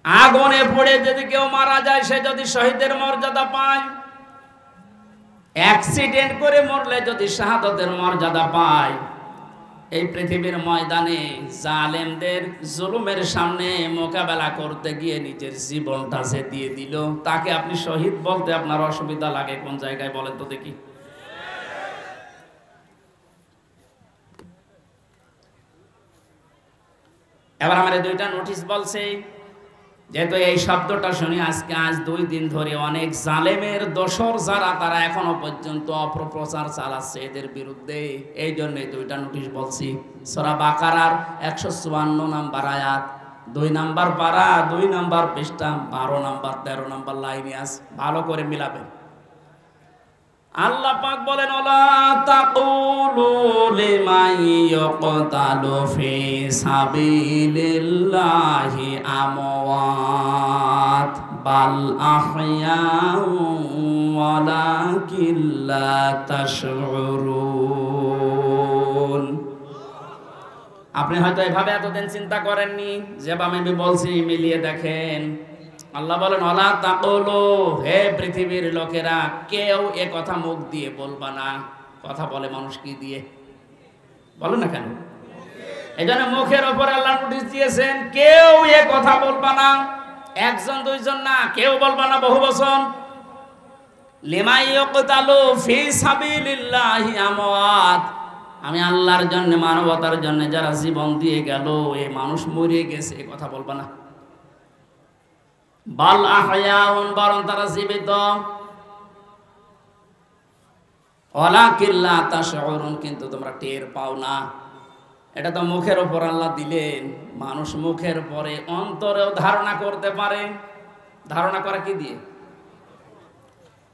আগুনে পড়ে যদি কেউ মারা যায় সে যদি শহীদের মর্যাদা পায়, অ্যাক্সিডেন্ট করে মরলে যদি শাহাদাতের মর্যাদা পায়, এই পৃথিবীর ময়দানে জালেমদের জুলুমের সামনে মোকাবেলা করতে গিয়ে নিজের জীবনটা যে দিয়ে দিল, তাকে আপনি শহীদ বলতে আপনার অসুবিধা লাগে কোন জায়গায় বলেন তো দেখি? এবার আমার দুইটা নোটিশ বলছে, যেহেতু এই শব্দটা শুনি আজকে আজ 2 দিন ধরে অনেক জালেমের দোসর যারা, তারা এখনো পর্যন্ত অপপ্রচার চালাচ্ছে এদের বিরুদ্ধে, এই জন্য দুইটা নোটিশ বলছি। সূরা বাকারার 154 নম্বর আয়াত, 2 নম্বর পারা, 2 নম্বর পৃষ্ঠা, 12 নম্বর 13 নম্বর লাইনে আছে, ভালো করে মিলাবেন। আল্লাহ পাক বলেন, ওয়ালা তাকুলু লিমান ইয়াকতালু ফি সাবিলিল্লাহি আমওয়াত বাল আহইয়াউ ওয়ালাকিন লা তাশউরুন। আপনি হয়তো এভাবে এতদিন চিন্তা করেননি, যেভাবে আমি বলছি মিলিয়ে দেখেন। আল্লাহ বলেন, ওয়ালা তাকুলু, হে পৃথিবীর লোকেরা, কেউ এ কথা মুখ দিয়ে বলবা না। কথা বলে মানুষ কি দিয়ে? বলো না কেন? এই জন্য মুখের ওপর আল্লাহ নোটিশ দিয়েছেন, কেউ এ কথা বলবা না। 1 জন 2 জন না, কেউ বলবা না, বহু বচন। লিমান ইয়াকতালু ফি সাবিলিল্লাহি আমওয়াত, আমি আল্লাহর জন্য, মানবতার জন্য যারা জীবন দিয়ে গেল, এই মানুষ মরে গেছে, এ কথা বলবা না। বাল আহয়াউন, বরং তারা জীবিত। ওয়ালাকিন লা তাশউরুন, কিন্তু তোমরা টের পাও না। এটা তো মুখের উপর আল্লাহ দিলেন, মানুষ মুখের পরে অন্তরেও ধারণা করতে পারে। ধারণা করা কি দিয়ে?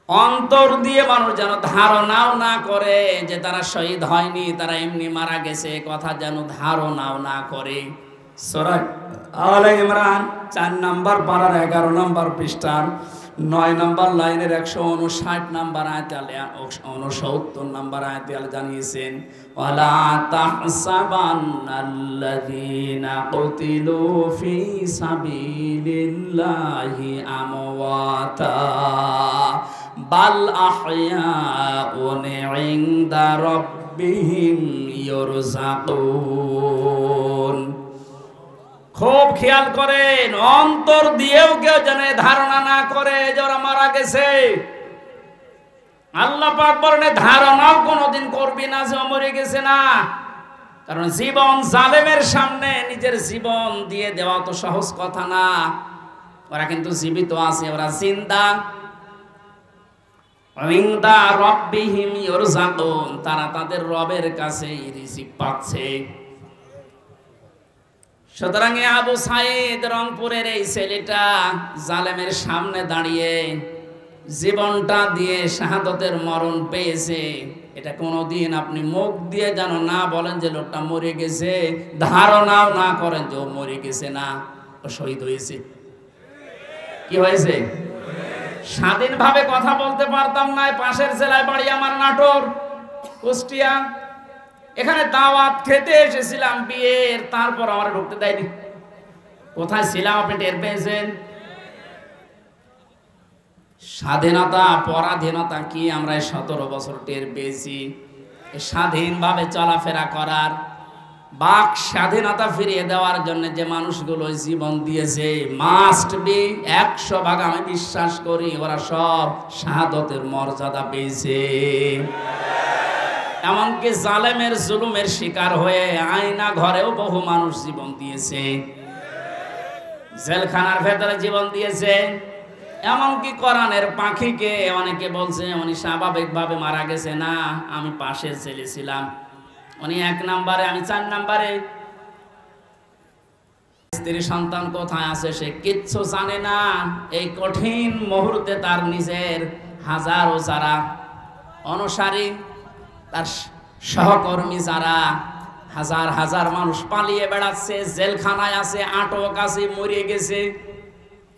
অন্তর দিয়ে মানুষ যেন ধারণাও না করে যে তারা শহীদ হয়নি, তারা এমনি মারা গেছে, কথা যেন ধারণাও না করে। সূরা আলে ইমরান 4 নম্বর পারার 11 নম্বর পৃষ্ঠার 9 নম্বর লাইনের 159 নম্বর আয়াতে আল্লাহ 69 নম্বর আয়াতে আল্লাহ জানিয়েছেন, ওয়ালা তাহসাবান্নাল্লাযীনা কুতিলু ফি সাবিলিল্লাহি আমওয়াতা বাল আহইয়াউন ইনদা রাব্বিহিম ইউরযাকুন। খুব খেয়াল করেন, অন্তর দিয়েও কেউ যেন ধারণা না করে যে ওরা মারা গেছে। আল্লাহ পাক বলেন, ধারণাও কোনোদিন করবি না যে মরে গেছে না। কারণ জীবন জালেমের সামনে নিজের জীবন দিয়ে দেওয়া তো সহজ কথা না। ওরা কিন্তু জীবিত আছে, ওরা জিন্দা। ইনদা রাব্বিহিম ইউরযাকুন, তারা তাদের রবের কাছে রিজিক পাচ্ছে। সুতরাং আবু সাইদ রংপুরের এই ছেলেটা জালেমের সামনে দাঁড়িয়ে জীবনটা দিয়ে শাহাদাতের মরণ পেয়েছে। এটা কোনোদিন আপনি মুখ দিয়ে যেন না বলেন যে লোকটা মরে গেছে, ধারণাও না করেন যে ও মরে গেছে না, ও শহীদ হয়েছে। কি হয়েছে? স্বাধীনভাবে কথা বলতে পারতাম না। পাশের জেলায় বাড়ি আমার, নাটোর, কুষ্টিয়া। এখানে দাওয়াত খেতে এসেছিলাম বিয়ের, তারপর আমার ঢুকতে দেয়নি। কোথায় ছিলাম আপনি টের পেয়েছেন? স্বাধীনতা পরাধীনতা কি আমরা 17 বছর টের পেয়েছি। স্বাধীনভাবে চলাফেরা করার, বাক স্বাধীনতা ফিরিয়ে দেওয়ার জন্য যে মানুষগুলো জীবন দিয়েছে, মাস্ট বি 100 ভাগ আমি বিশ্বাস করি ওরা সব শাহাদতের মর্যাদা পেয়েছে। এমনকি জালেমের জুলুমের শিকার হয়ে আয়না ঘরেও বহু মানুষ জীবন দিয়েছে, জেলখানার ভেতরে জীবন দিয়েছে। এমনকি কোরআনের পাখিকে অনেকে বলছে উনি স্বাভাবিকভাবে মারা গেছে। না, আমি পাশের জেলে ছিলাম, উনি 1 নম্বরে, আমি 4 নম্বরে। স্ত্রী সন্তান কোথায় আছে সে কিচ্ছু জানে না। এই কঠিন মুহূর্তে তার নিজের হাজারো যারা অনুসারী, তার সহকর্মী যারা, হাজার হাজার মানুষ পালিয়ে বেড়াচ্ছে, জেলখানায় আছে, আটক আছে, মরে গেছে,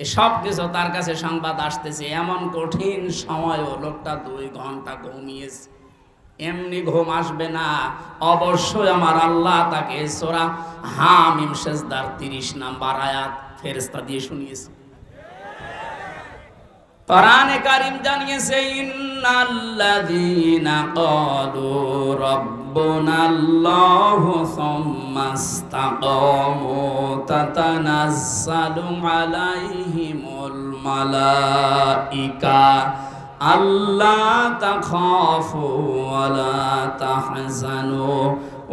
এসব কিছু তার কাছে সংবাদ আসতেছে। এমন কঠিন সময়ও লোকটা 2 ঘন্টা ঘুমিয়েছে। এমনি ঘুম আসবে না, অবশ্যই আমার আল্লাহ তাকে সূরা হামিম সেজদার 30 নম্বর আয়াত ফেরেশতা দিয়ে শুনিয়েছে। কোরআনে কারীম জানিয়েছে, ইন্নাল্লাযীনা ক্বালু রাব্বুনাল্লাহু সুম্মা ইসতাকামু তাতানাজ্জালু আলাইহিমুল মালাইকা আল্লা তাখাফু ওয়া লা তাহজানু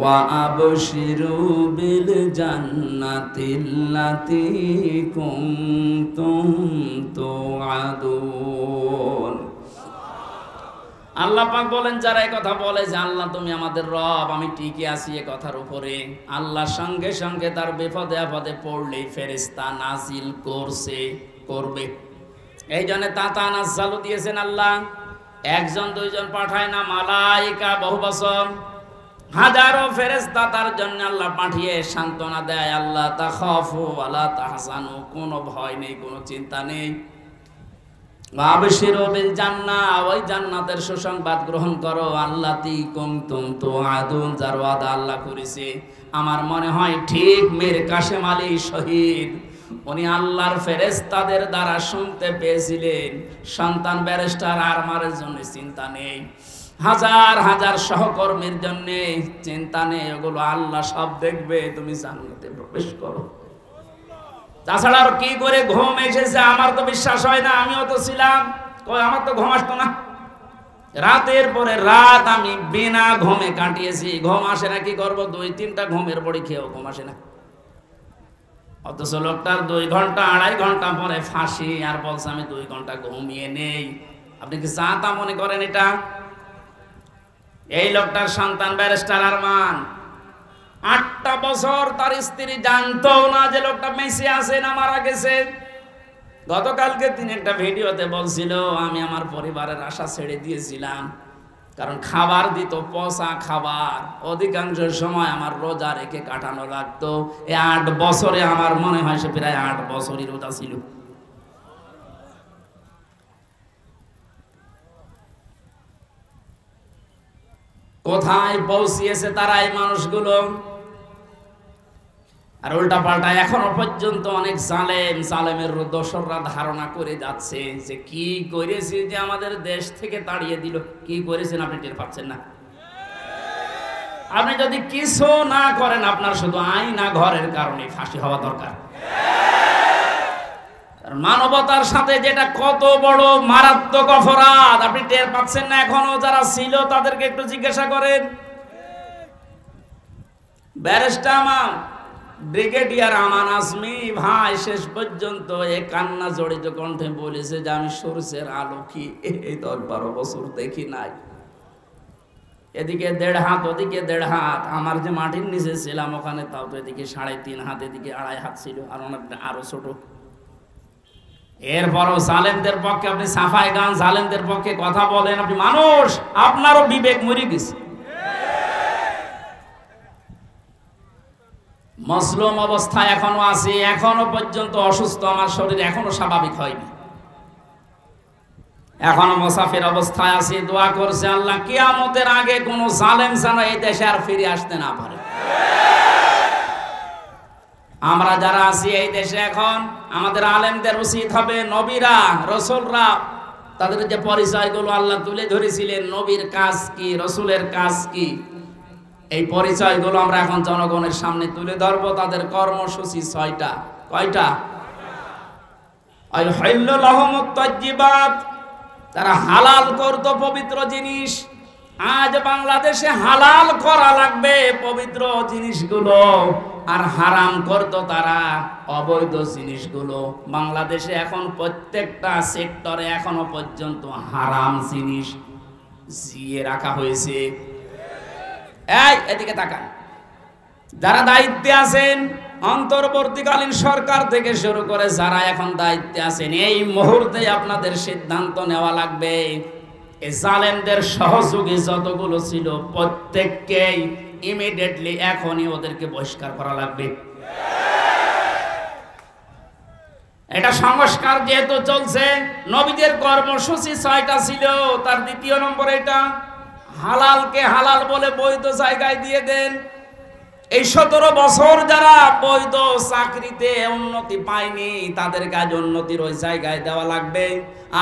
ওয়া আবশিরু বিল জান্নাতিল্লাতী কুনতুম তুআদুন। আল্লাহ পাক বলেন, যারা এই কথা বলে যে আল্লাহ তুমি আমাদের রব, আমি টিকে আছি এই কথার উপরে, আল্লাহর সঙ্গে সঙ্গে তার বিপদে আপদে পড়লেই ফেরেশতা নাজিল করবে। এই জন্য তাতানাজ্জালু দিয়েছেন আল্লাহ। 1 জন 2 জন পাঠায় না, মালাইকা বহু বছর হাজারো ফেরেশতা তার জন্য আল্লাহ পাঠিয়ে সান্ত্বনা দেয়। আল্লাহ তাখাফু ওয়া লা তাহজানু, কোনো ভয় নেই, কোনো চিন্তা নেই। ওয়া আবশিরু বিল জান্নাহ, ওই জান্নাতের সুসংবাদ গ্রহণ করো। আল্লাতী কুনতুম তুআদুন, যার ওয়াদা আল্লাহ করেছে। আমার মনে হয় ঠিক মীর কাসেম আলী শহীদ, উনি আল্লাহর ফেরেশতাদের দ্বারা শুনতে পেয়েছিলেন, সন্তান ব্যারিস্টার আরমারের জন্য চিন্তা নেই, হাজার হাজার সহকর্মীর জন্য চিন্তা নেই, ওগুলো আল্লাহ সব দেখবে, তুমি জান্নাতে প্রবেশ করো। তাছাড়া আর কি করে ঘুম এসেছে আমার তো বিশ্বাস হয় না। আমিও তো ছিলাম, আমার তো ঘুম আসতো না। রাতের পরে রাত আমি বিনা ঘুমে কাটিয়েছি। ঘুম আসে না, কি করবো? 2-3টা ঘুমের বড়ি খেয়েও ঘুম আসে না। অথচ লোকটার 2 ঘন্টা 2.5 ঘন্টা পরে ফাঁসি, আর বলছে আমি 2 ঘন্টা ঘুমিয়ে নেই। আপনি কি যা তা মনে করেন এটা? এই লোকটার সন্তান ব্যারিস্টার আরমান, 8টা বছর তার স্ত্রী জানতো না যে লোকটা মেসে আছে না মারা গেছে। গতকালকে তিনি একটা ভিডিওতে বলছিল, আমি আমার পরিবারের আশা ছেড়ে দিয়েছিলাম, কারণ খাবার দিত পচা খাবার, অধিকাংশ সময় আমার রোজা রেখে কাটানো লাগতো। এই 8 বছরে আমার মনে হয় সে প্রায় 8 বছরই রোজা ছিল। কোথায় পৌঁছিয়েছে তারা এই মানুষগুলো? আর উল্টা পাল্টা এখনো পর্যন্ত অনেক জালেমের দোসররা ধারণা করে যাচ্ছে যে কি করেছে যে আমাদের দেশ থেকে তাড়িয়ে দিল। কি করেছেন আপনি টের পাচ্ছেন না? আপনি যদি কিছু না করেন, আপনার শুধু আইনা ঘরের কারণে ফাঁসি হওয়া দরকার। মানবতার সাথে যেটা কত বড় মারাত্মক অপরাধ আপনি টের পাচ্ছেন না এখনো? যারা ছিল তাদেরকে একটু জিজ্ঞাসা করেন। ব্যারিস্টার ব্রিগেডিয়ার আমান আজমি ভাই শেষ পর্যন্ত এই কান্না জড়িত কণ্ঠে বলেছে যে আমি সূর্যের আলো কি এই 10-12 বছর দেখি নাই। এদিকে 1.5 হাত, ওদিকে 1.5 হাত। আমার যে মাটির নিচে ছিলাম ওখানে তাও তো এদিকে 3.5 হাত, এদিকে 2.5 হাত ছিল, আর অনেকটা আরো ছোট। এরপরও জালেমদের পক্ষে আপনি সাফাই গান, জালেমদের পক্ষে কথা বলেন। আপনি মানুষ, আপনারও বিবেক মরে গেছে। মজলুম অবস্থায় এখনো আছি, এখনো পর্যন্ত অসুস্থ, আমার শরীর এখনো স্বাভাবিক হয়নি। এখনো মুসাফির অবস্থায় আছি, দোয়া করছে আল্লাহ কিয়ামতের আগে কোন জালেম যেন এই দেশে আর ফিরে আসতে না পারে। আমরা যারা আছি এই দেশে এখন, আমাদের আলেমদের উচিত হবে নবীরা রসুলরা তাদের যে পরিচয়গুলো আল্লাহ তুলে ধরেছিলেন, নবীর কাজ কি, রসুলের কাজ কি, এই পরিচয়গুলো আমরা এখন জনগণের সামনে তুলে ধরবো। তাদের কর্মসূচি 6টা। কয়টা? তারা হালাল করতো পবিত্র জিনিস। আজ বাংলাদেশে হালাল করা লাগবে পবিত্র জিনিসগুলো, আর হারাম করতো তারা অবৈধ জিনিসগুলো। বাংলাদেশে এখন প্রত্যেকটা সেক্টরে এখনো পর্যন্ত হারাম জিনিস জিয়ে রাখা হয়েছে। এই এদিকে তাকান, যারা দায়িত্বে আছেন, অন্তর্বর্তীকালীন সরকার থেকে শুরু করে যারা এখন দায়িত্বে আছেন, এই মুহূর্তে আপনাদের সিদ্ধান্ত নেওয়া লাগবে এই জালেমদের সহযোগী যতগুলো ছিল প্রত্যেককেই ইমিডিয়েটলি এখনই ওদেরকে বহিষ্কার করা লাগবে। এটা সংস্কার যেহেতু চলছে, নবীদের কর্মসূচি 6টা ছিল, তার 2য় নম্বর এটা হালালকে হালাল বলে বৈধ জায়গায় দিয়ে দেন। এই 17 বছর যারা বৈধ চাকরিতে উন্নতি পায়নি তাদের কাজ উন্নতির ওই জায়গায় দেওয়া লাগবে,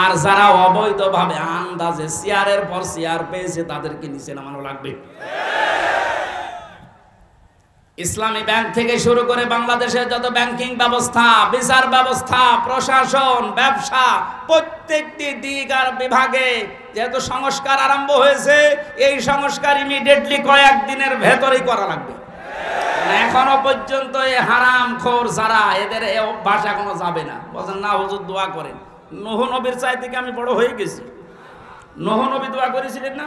আর যারা অবৈধভাবে আন্দাজে চেয়ারের পর চেয়ার পেয়েছে তাদেরকে নিচে নামানো লাগবে। ইসলামী ব্যাংক থেকে শুরু করে বাংলাদেশের যত ব্যাংকিং ব্যবস্থা, বিচার ব্যবস্থা, প্রশাসন, ব্যবসা, প্রত্যেকটি দিক আর বিভাগে যেহেতু সংস্কার আরম্ভ হয়েছে, এই সংস্কার ইমিডিয়েটলি কয়েকদিনের ভেতরেই করা লাগবে। এখনো পর্যন্ত এই হারামখোর যারা, এদের এই অভ্যাস এখনো যাবে না। বলেন না হুজুর দোয়া করেন। নূহ নবীর চাই থেকে আমি বড় হয়ে গেছি। নূহ নবী দোয়া করেছিলেন না?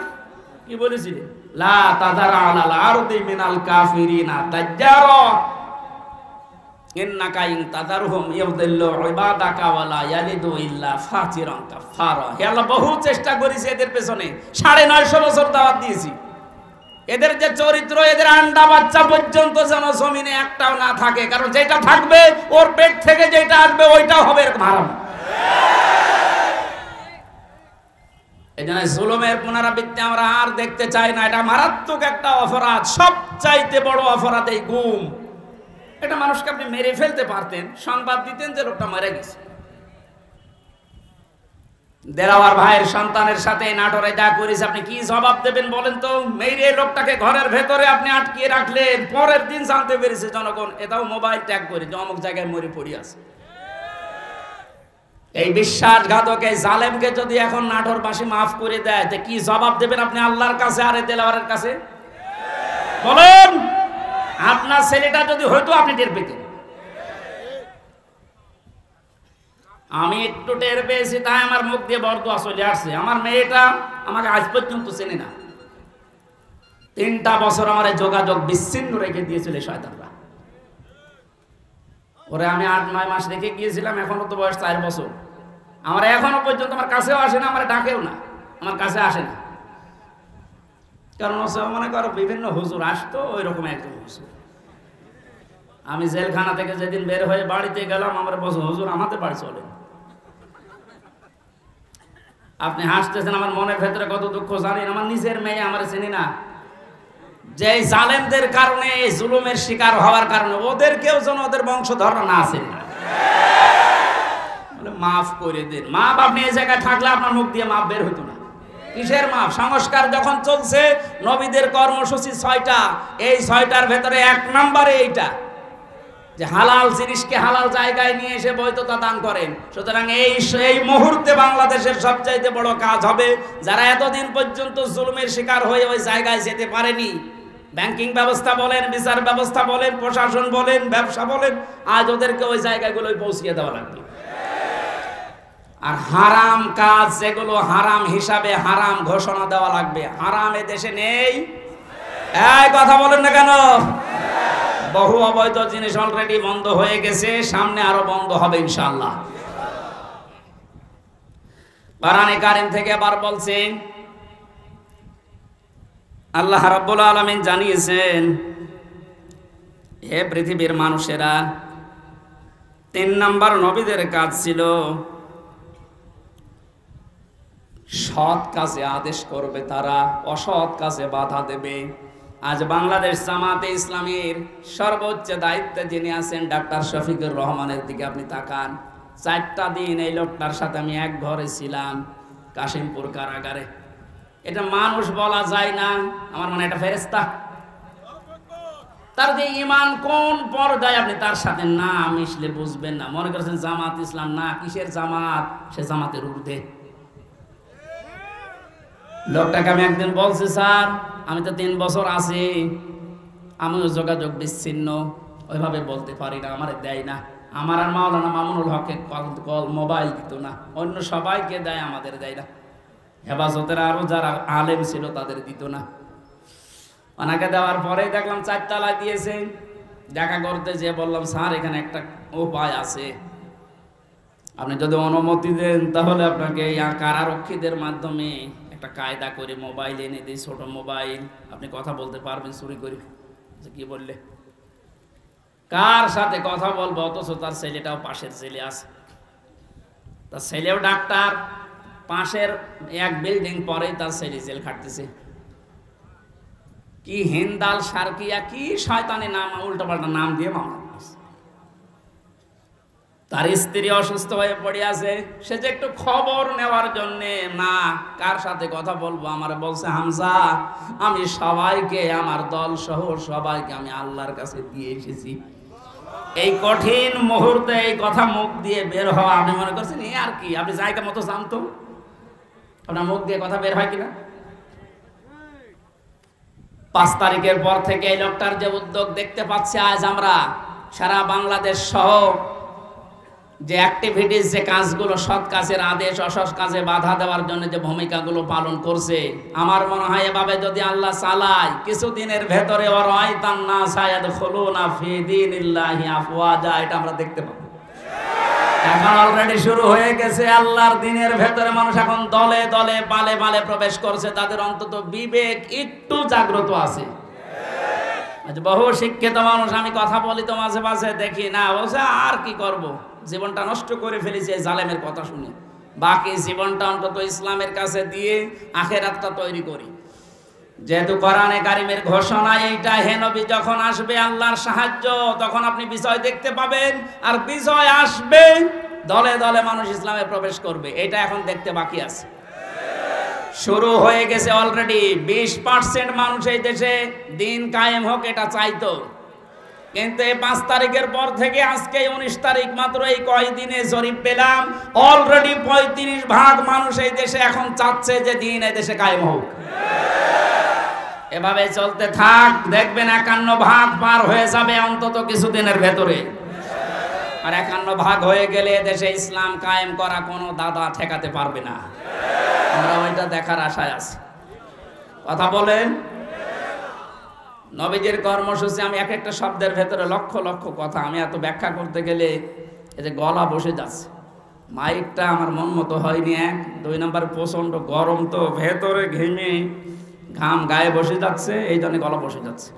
কি বলেছিলেন? লা তাযারা আলাল আরদি মিনাল কাফিরিনা তাজ্জারা ইন্নাকা ইন তাযারহুম ইউদিল্লু ইবাদাকা ওয়ালা ইয়ালিদু ইল্লা ফাজিরান কাফারা। হে আল্লাহ, বহু চেষ্টা করেছি এদের পেছনে, 950 বছর দাওয়াত দিয়েছি। এদের যে চরিত্র, এদের আন্ডা বাচ্চা পর্যন্ত যেন জমিনে একটাও না থাকে, কারণ যেটা থাকবে ওর পেট থেকে যেটা আসবে ওইটাও হবে হারাম। এই জন্য জুলুমের পুনরাবৃত্তি আমরা আর দেখতে চাই না। এটা মারাত্মক একটা অপরাধ, সবচাইতে বড় অপরাধ এই গুম। এটা মানুষকে আপনি মেরে ফেলতে পারতেন, সংবাদ দিতেন যে লোকটা মারা গেছে। দেলাওয়ার ভাইয়ের সন্তানের সাথে নাটোরে যা করেছে, আপনি কি জবাব দেবেন বলেন তো? মেরে লোকটাকে ঘরের ভেতরে আপনি আটকিয়ে রাখলেন, পরের দিন জানতে পেরেছে জনগণ, এটাও মোবাইল ট্যাগ করে যে অমুক জায়গায় মরে পড়ে আছে। এই বিশ্বাসঘাতক এই জালেমকে যদি এখন নাটোরবাসী মাফ করে দেয়, তো কি জবাব দেবেন আপনি আল্লাহর কাছে আর দেলাওয়ারের কাছে? বলেন, আপনার ছেলেটা যদি হয়তো আপনি টের পেতেন। আমি একটু টের পেয়েছি, তাই আমার মুখ দিয়ে বরদোয়া চলে আসছে। আমার মেয়েটা আমাকে আজ পর্যন্ত চেনে না। 3টা বছর আমার যোগাযোগ বিচ্ছিন্ন রেখে দিয়েছিল শয়তানরা। ওরে আমি 8-9 মাস রেখে গিয়েছিলাম, এখনো তো বয়স 4 বছর। আমার এখনো পর্যন্ত আমার কাছেও আসে না, আমার ডাকেও না, আমার কাছে আসে না। কারণ মনে করো বিভিন্ন হুজুর আসতো, ওই রকম একজন হুজুর। আমি জেলখানা থেকে যেদিন বের হয়ে বাড়িতে গেলাম, আমার বছর হুজুর আমাদের বাড়ি চলে। আপনি হাসতেছেন, আমার মনের ভেতরে কত দুঃখ জানেন? আমার নিজের মেয়ে আমার চিনি না, যে জালেমদের কারণে, জুলুমের শিকার হওয়ার কারণে ওদেরকেও যেন ওদের বংশধররা না আসেন না। মাফ করে দেন। মাপ আপনি এই জায়গায় থাকলে আপনার মুখ দিয়ে মাপ বের হতো না। কিসের মাপ? সংস্কার যখন চলছে, নবীদের কর্মসূচি 6টা, এই 6টার ভেতরে 1 নম্বরে এইটা যে হালাল জিনিসকে হালাল জায়গায় নিয়ে এসে বৈধতা দান করেন। সুতরাং এই মুহূর্তে বাংলাদেশের সবচাইতে বড় কাজ হবে, যারা এতদিন পর্যন্ত জুলুমের শিকার হয়ে ওই জায়গায় যেতে পারেনি, ব্যাংকিং ব্যবস্থা বলেন, বিচার ব্যবস্থা বলেন, প্রশাসন বলেন, ব্যবসা বলেন, আজ ওদেরকে ওই জায়গাগুলোই পৌঁছিয়ে দেওয়া লাগবে। আর হারাম কাজ যেগুলো হারাম হিসাবে হারাম ঘোষণা দেওয়া লাগবে। হারাম এ দেশে নেই, এই কথা বলেন না কেন? বহু অবৈধ জিনিস অলরেডি বন্ধ হয়ে গেছে, সামনে আরো বন্ধ হবে ইনশাআল্লাহ। কোরআনে কারীম থেকে আবার বলছেন, আল্লাহ রাব্বুল আলামিন জানিয়েছেন, হে পৃথিবীর মানুষেরা, 3 নাম্বার নবীদের কাজ ছিল সৎ কাজে আদেশ করবে, তারা অসৎ কাজে বাধা দেবে। আজ বাংলাদেশ জামাতে ইসলামীর সর্বোচ্চ দায়িত্বে যিনি আছেন ডাক্তার শফিকুর রহমানের দিকে আপনি তাকান। 4টা দিন এই লোকটার সাথে আমি এক ঘরে ছিলাম কাশিমপুর কারাগারে। এটা মানুষ বলা যায় না, আমার মনে এটা ফেরেশতা। তার যে ঈমান কোন পর্যায়ে আপনি তার সাথে না মিশলে বুঝবেন না। মনে করছেন জামাত ইসলাম, না, কিসের জামাত, সে জামাতের ঊর্ধ্বে। লোকটাকে আমি একদিন বলছি, স্যার আমি তো 3 বছর আছি, আমিও যোগাযোগ বিচ্ছিন্ন, ওইভাবে বলতে পারি না, আমার দেয় না। আমার আর মাওলানা মামুনুল হকে কল মোবাইল দিত না, অন্য সবাইকে দেয়, আমাদের দেয় না। হেফাজতের আরো যারা আলেম ছিল তাদের দিত না। ওনাকে দেওয়ার পরে দেখলাম 4 তলায় দিয়েছে। দেখা করতে যে বললাম, স্যার এখানে একটা উপায় আছে, আপনি যদি অনুমতি দেন তাহলে আপনাকে কারারক্ষীদের মাধ্যমে একটা কায়দা করে মোবাইল এনে দিই, ছোট মোবাইল, আপনি কথা বলতে পারবেন চুরি করে। কি বললে? কার সাথে কথা বলবো? অথচ তার ছেলেটাও পাশের ছেলে আছে, তার ছেলেও ডাক্তার, পাশের এক বিল্ডিং পরেই তার ছেলে জেল খাটতেছে। কি হিন্দাল সার্কিয়া, কি শয়তানি নাম, উল্টোপাল্টা নাম দিয়ে মামলা। তার স্ত্রী অসুস্থ হয়ে পড়ে আছে, সে যে একটু খবর নেওয়ার জন্য, না কার সাথে কথা বলবো, আমার বলছে, হামজা আমি সবাইকে, আমার দল সহ সবাইকে আমি আল্লাহর কাছে দিয়ে এসেছি। এই কঠিন মুহূর্তে এই কথা মুখ দিয়ে বের হওয়া, আপনি মনে করছেন এই আর কি? আপনি জায়গা মতো জানতো আপনার মুখ দিয়ে কথা বের হয় কিনা? 5 তারিখের পর থেকে এই লোকটার যে উদ্যোগ দেখতে পাচ্ছি, আজ আমরা সারা বাংলাদেশ সহ যে অ্যাক্টিভিটিস, যে কাজগুলো, সৎ কাজের আদেশ, অসৎ কাজে বাধা দেওয়ার জন্য যে ভূমিকাগুলো পালন করছে, আমার মনে হয় এভাবে যদি আল্লাহ চালায়, কিছুদিনের ভেতরে এটা আমরা দেখতে পাবো। এখন অলরেডি শুরু হয়ে গেছে। আল্লাহর দিনের ভেতরে মানুষ এখন দলে দলে পালে পালে প্রবেশ করছে, তাদের অন্তত বিবেক একটু জাগ্রত আছে। বহু শিক্ষিত মানুষ, আমি কথা বলি তো মাঝে মাঝে, দেখি না বলছে আর কি করব, জীবনটা নষ্ট করে ফেলেছে জালেমের কথা শুনে, বাকি জীবনটা অন্তত ইসলামের কাছে দিয়ে আখেরাতটা তৈরি করি। যেহেতু কোরআনে কারিমের ঘোষণা এইটা, হে নবী যখন আসবে আল্লাহর সাহায্য, তখন আপনি বিজয় দেখতে পাবেন, আর বিজয় আসবে, দলে দলে মানুষ ইসলামে প্রবেশ করবে। এটা এখন দেখতে বাকি আছে, শুরু হয়ে গেছে অলরেডি। 20% মানুষ এই দেশে দিন কায়েম হোক এটা চাইতো, কিন্তু এই 5 তারিখের পর থেকে আজকে 19 তারিখ, মাত্র এই কয়দিনে জরিপ পেলাম, অলরেডি 35% মানুষ এই দেশে এখন চাচ্ছে যে দিন এই দেশে কায়েম হোক। এভাবে চলতে থাক, দেখবেন 51% পার হয়ে যাবে অন্তত কিছুদিনের ভেতরে। আর 51% হয়ে গেলে দেশে ইসলাম কায়েম করা কোনো দাদা ঠেকাতে পারবে না। আমরা ওইটা দেখার আশায় আছি। কথা বলেন। নবীজির কর্মসূচি, আমি এক একটা শব্দের ভেতরে লক্ষ লক্ষ কথা, আমি এত ব্যাখ্যা করতে গেলে এই যে গলা বসে যাচ্ছে, মাইকটা আমার মন মতো হয়নি। 1 2 নম্বর প্রচন্ড গরম, তো ভেতরে ঘেমে ঘাম গায়ে বসে যাচ্ছে, এই জন্য গলা বসে যাচ্ছে।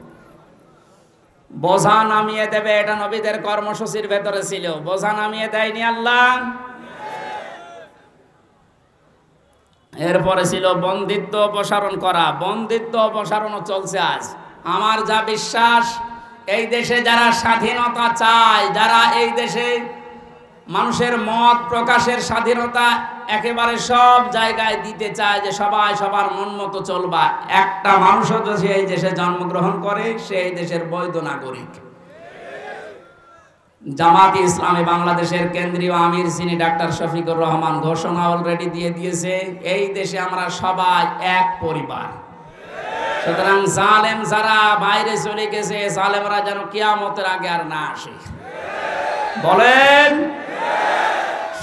বোঝা নামিয়ে দেবে, এটা নবীদের কর্মসূচির ভেতরে ছিল। বোঝা নামিয়ে দেয়নি আল্লাহ। এরপরে ছিল বন্দিত্ব অপসারণ করা। বন্দিত্ব অপসারণও চলছে আজ। আমার যা বিশ্বাস, এই দেশে যারা স্বাধীনতা চায়, যারা এই দেশে মানুষের মত প্রকাশের স্বাধীনতা একেবারে সব জায়গায় দিতে চায়, যে সবাই সবার মন মতো চলবা, একটা মানুষও যদি এই দেশে জন্মগ্রহণ করে, সে এই দেশের বৈধ নাগরিক। জামাতে ইসলামী বাংলাদেশের কেন্দ্রীয় আমির যিনি ডাক্তার শফিকুর রহমান ঘোষণা অলরেডি দিয়ে দিয়েছে, এই দেশে আমরা সবাই এক পরিবার। সুতরাং জালেম যারা বাইরে চলে গেছে, জালেমরা যেন কিয়ামতের আগে আর না আসে। বলেন,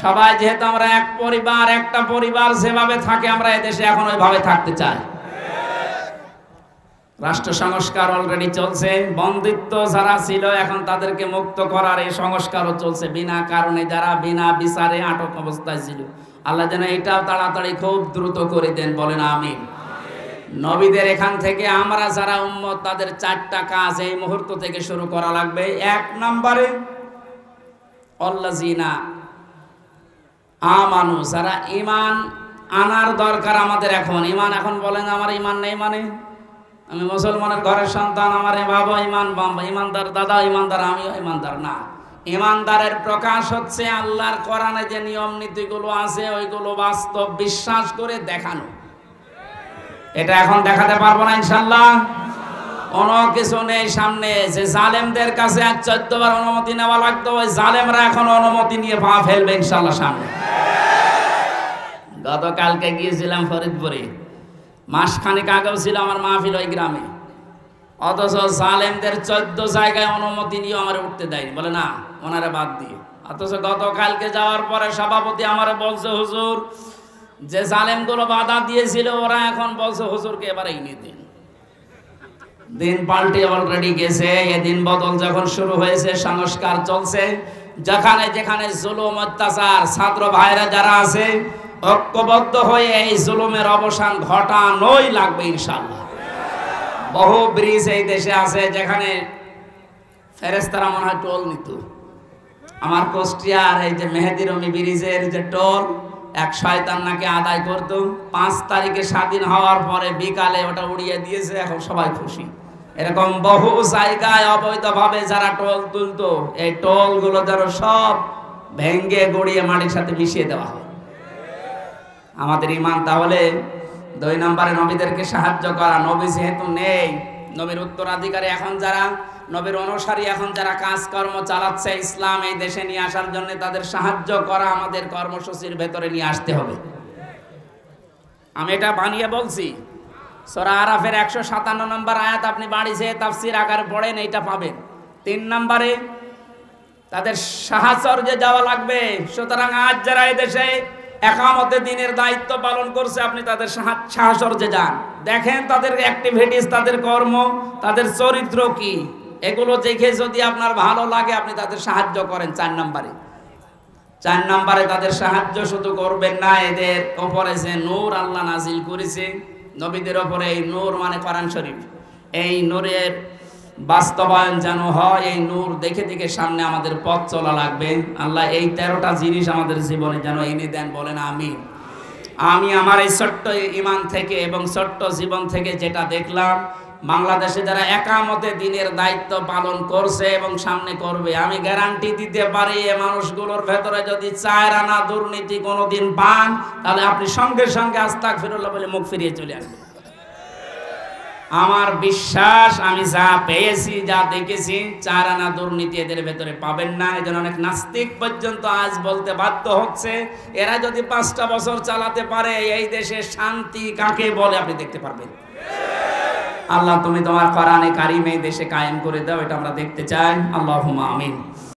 সবাই যেহেতু আমরা এক পরিবার, একটা পরিবার যেভাবে থাকে আমরা এদেশে এখন ওইভাবে থাকতে চাই। রাষ্ট্র সংস্কার অলরেডি চলছে। বন্দিত্ব যারা ছিল এখন তাদেরকে মুক্ত করার এই সংস্কারও চলছে। বিনা কারণে যারা বিনা বিচারে আটক অবস্থায় ছিল, আল্লাহ যেন এটাও তাড়াতাড়ি খুব দ্রুত করে দেন। বলেন আমিন। নবীদের এখান থেকে আমরা যারা উম্মত, তাদের 4টা কাজ এই মুহূর্ত থেকে শুরু করা লাগবে। 1 নম্বরে আল্লাযিনা আমানু, যারা ঈমান আনার দরকার আমাদের এখন। ইমান এখন বলেন আমার ইমান নেই, মানে আমি মুসলমানের ঘরের সন্তান, আমার বাবা ইমানদার, দাদা ইমানদার, আমিও ইমানদার। না, ইমানদারের প্রকাশ হচ্ছে আল্লাহর কোরআনে যে নিয়ম নীতিগুলো আছে ওইগুলো বাস্তব বিশ্বাস করে দেখানো। এটা এখন দেখাতে পারবো না ইনশাল্লাহ। কোনো কিছু নেই সামনে। যে জালেমদের কাছে 14 বার অনুমতি নেওয়া লাগতো, ওই জালেমরা এখন অনুমতি নিয়ে পা ফেলবে ইনশাল্লাহ সামনে। গতকালকে গিয়েছিলাম ফরিদপুরে, মাসখানেক আগেও ছিল আমার মাহফিল ওই গ্রামে, অথচ জালেমদের 14 জায়গায় অনুমতি নিয়ে আমার উঠতে দেয়নি, বলে না ওনারা বাদ দিয়ে। অথচ গতকালকে যাওয়ার পরে সভাপতি আমারে বলছে, হুজুর যে জালেমগুলো বাধা দিয়েছিল ওরা এখন বলছে হুজুরকে এবার নিয়ে দিন। দিন পাল্টে অলরেডি গেছে। এদিন বদল যখন শুরু হয়েছে, সংস্কার চলছে। যেখানে যেখানে জুলুম অত্যাচার, ছাত্র ভাইরা যারা আছে ঐক্যবদ্ধ হয়ে এই জুলুমের অবসান ঘটানোই লাগবে ইনশাআল্লাহ। বহু ব্রিজ এই দেশে আছে যেখানে ফেরেশতারা মনে হয় টোল নিত। আমার কুষ্টিয়ার এই যে মেহেদি রমি ব্রিজের যে টোল, এক শয়তান নাকি আদায় করত। 5 তারিখে স্বাধীন হওয়ার পরে বিকালে ওটা উড়িয়ে দিয়েছে, এখন সবাই খুশি। এরকম বহু জায়গায় অবৈধভাবে যারা টোল তুলতো, এই টোলগুলো যেন সব ভেঙ্গে গড়িয়ে মাটির সাথে মিশিয়ে দেওয়া হয়। আমাদের ইমান তাহলে 2 নম্বরে নবীদেরকে সাহায্য করা। নবী যেহেতু নেই, নবীর উত্তরাধিকারী এখন যারা, নবীর অনুসারী এখন যারা কাজকর্ম চালাচ্ছে ইসলাম এই দেশে নিয়ে আসার জন্য, তাদের সাহায্য করা আমাদের কর্মসূচির ভেতরে নিয়ে আসতে হবে। আমি এটা বানিয়ে বলছি। সূরা আরাফের 157 নম্বর আয়াত আপনি বাড়ি যেয়ে তাফসীর আকারে পড়েন, এইটা পাবেন। 3 নম্বরে তাদের সাহায্যে যাওয়া লাগবে। সুতরাং আজ যারা এই দেশে একামতে দিনের দায়িত্ব পালন করছে, আপনি তাদের সাহায্যে যান, দেখেন তাদের অ্যাক্টিভিটিস, তাদের কর্ম, তাদের চরিত্র কি, এগুলো দেখে যদি আপনার ভালো লাগে আপনি তাদের সাহায্য করেন। 4 নম্বরে তাদের সাহায্য শুধু করবেন না, এদের উপরে যে নূর আল্লাহ নাজিল করেছে নবীদের উপরে, এই নূর মানে কোরআন শরীফ, এই নূরের বাস্তবায়ন যেন হয়। এই নূর দেখে দেখে সামনে আমাদের পথ চলা লাগবে। আল্লাহ এই 13টা জিনিস আমাদের জীবনে যেন এনে দেন, বলেন আমিন। আমি আমার এই ছোট্ট ইমান থেকে এবং ছোট্ট জীবন থেকে যেটা দেখলাম, বাংলাদেশে যারা একামতে দিনের দায়িত্ব পালন করছে এবং সামনে করবে, আমি গ্যারান্টি দিতে পারি এই মানুষগুলোর ভেতরে যদি 4 আনা দুর্নীতি কোনোদিন পান, তাহলে আপনি সঙ্গে সঙ্গে আস্তাগফিরুল্লাহ বলে মুখ ফিরিয়ে চলে আসবেন। আমার বিশ্বাস, আমি যা পেয়েছি, যা দেখেছি, 4 আনা দুর্নীতি এদের ভেতরে পাবেন না। এজন্য অনেক নাস্তিক পর্যন্ত আজ বলতে বাধ্য হচ্ছে, এরা যদি 5টা বছর চালাতে পারে এই দেশে শান্তি কাকে বলে আপনি দেখতে পারবেন। আল্লাহ তুমি তোমার কোরআনে কারিমে দেশে কায়েম করে দাও, এটা আমরা দেখতে চাই। আল্লাহুম্মা আমিন।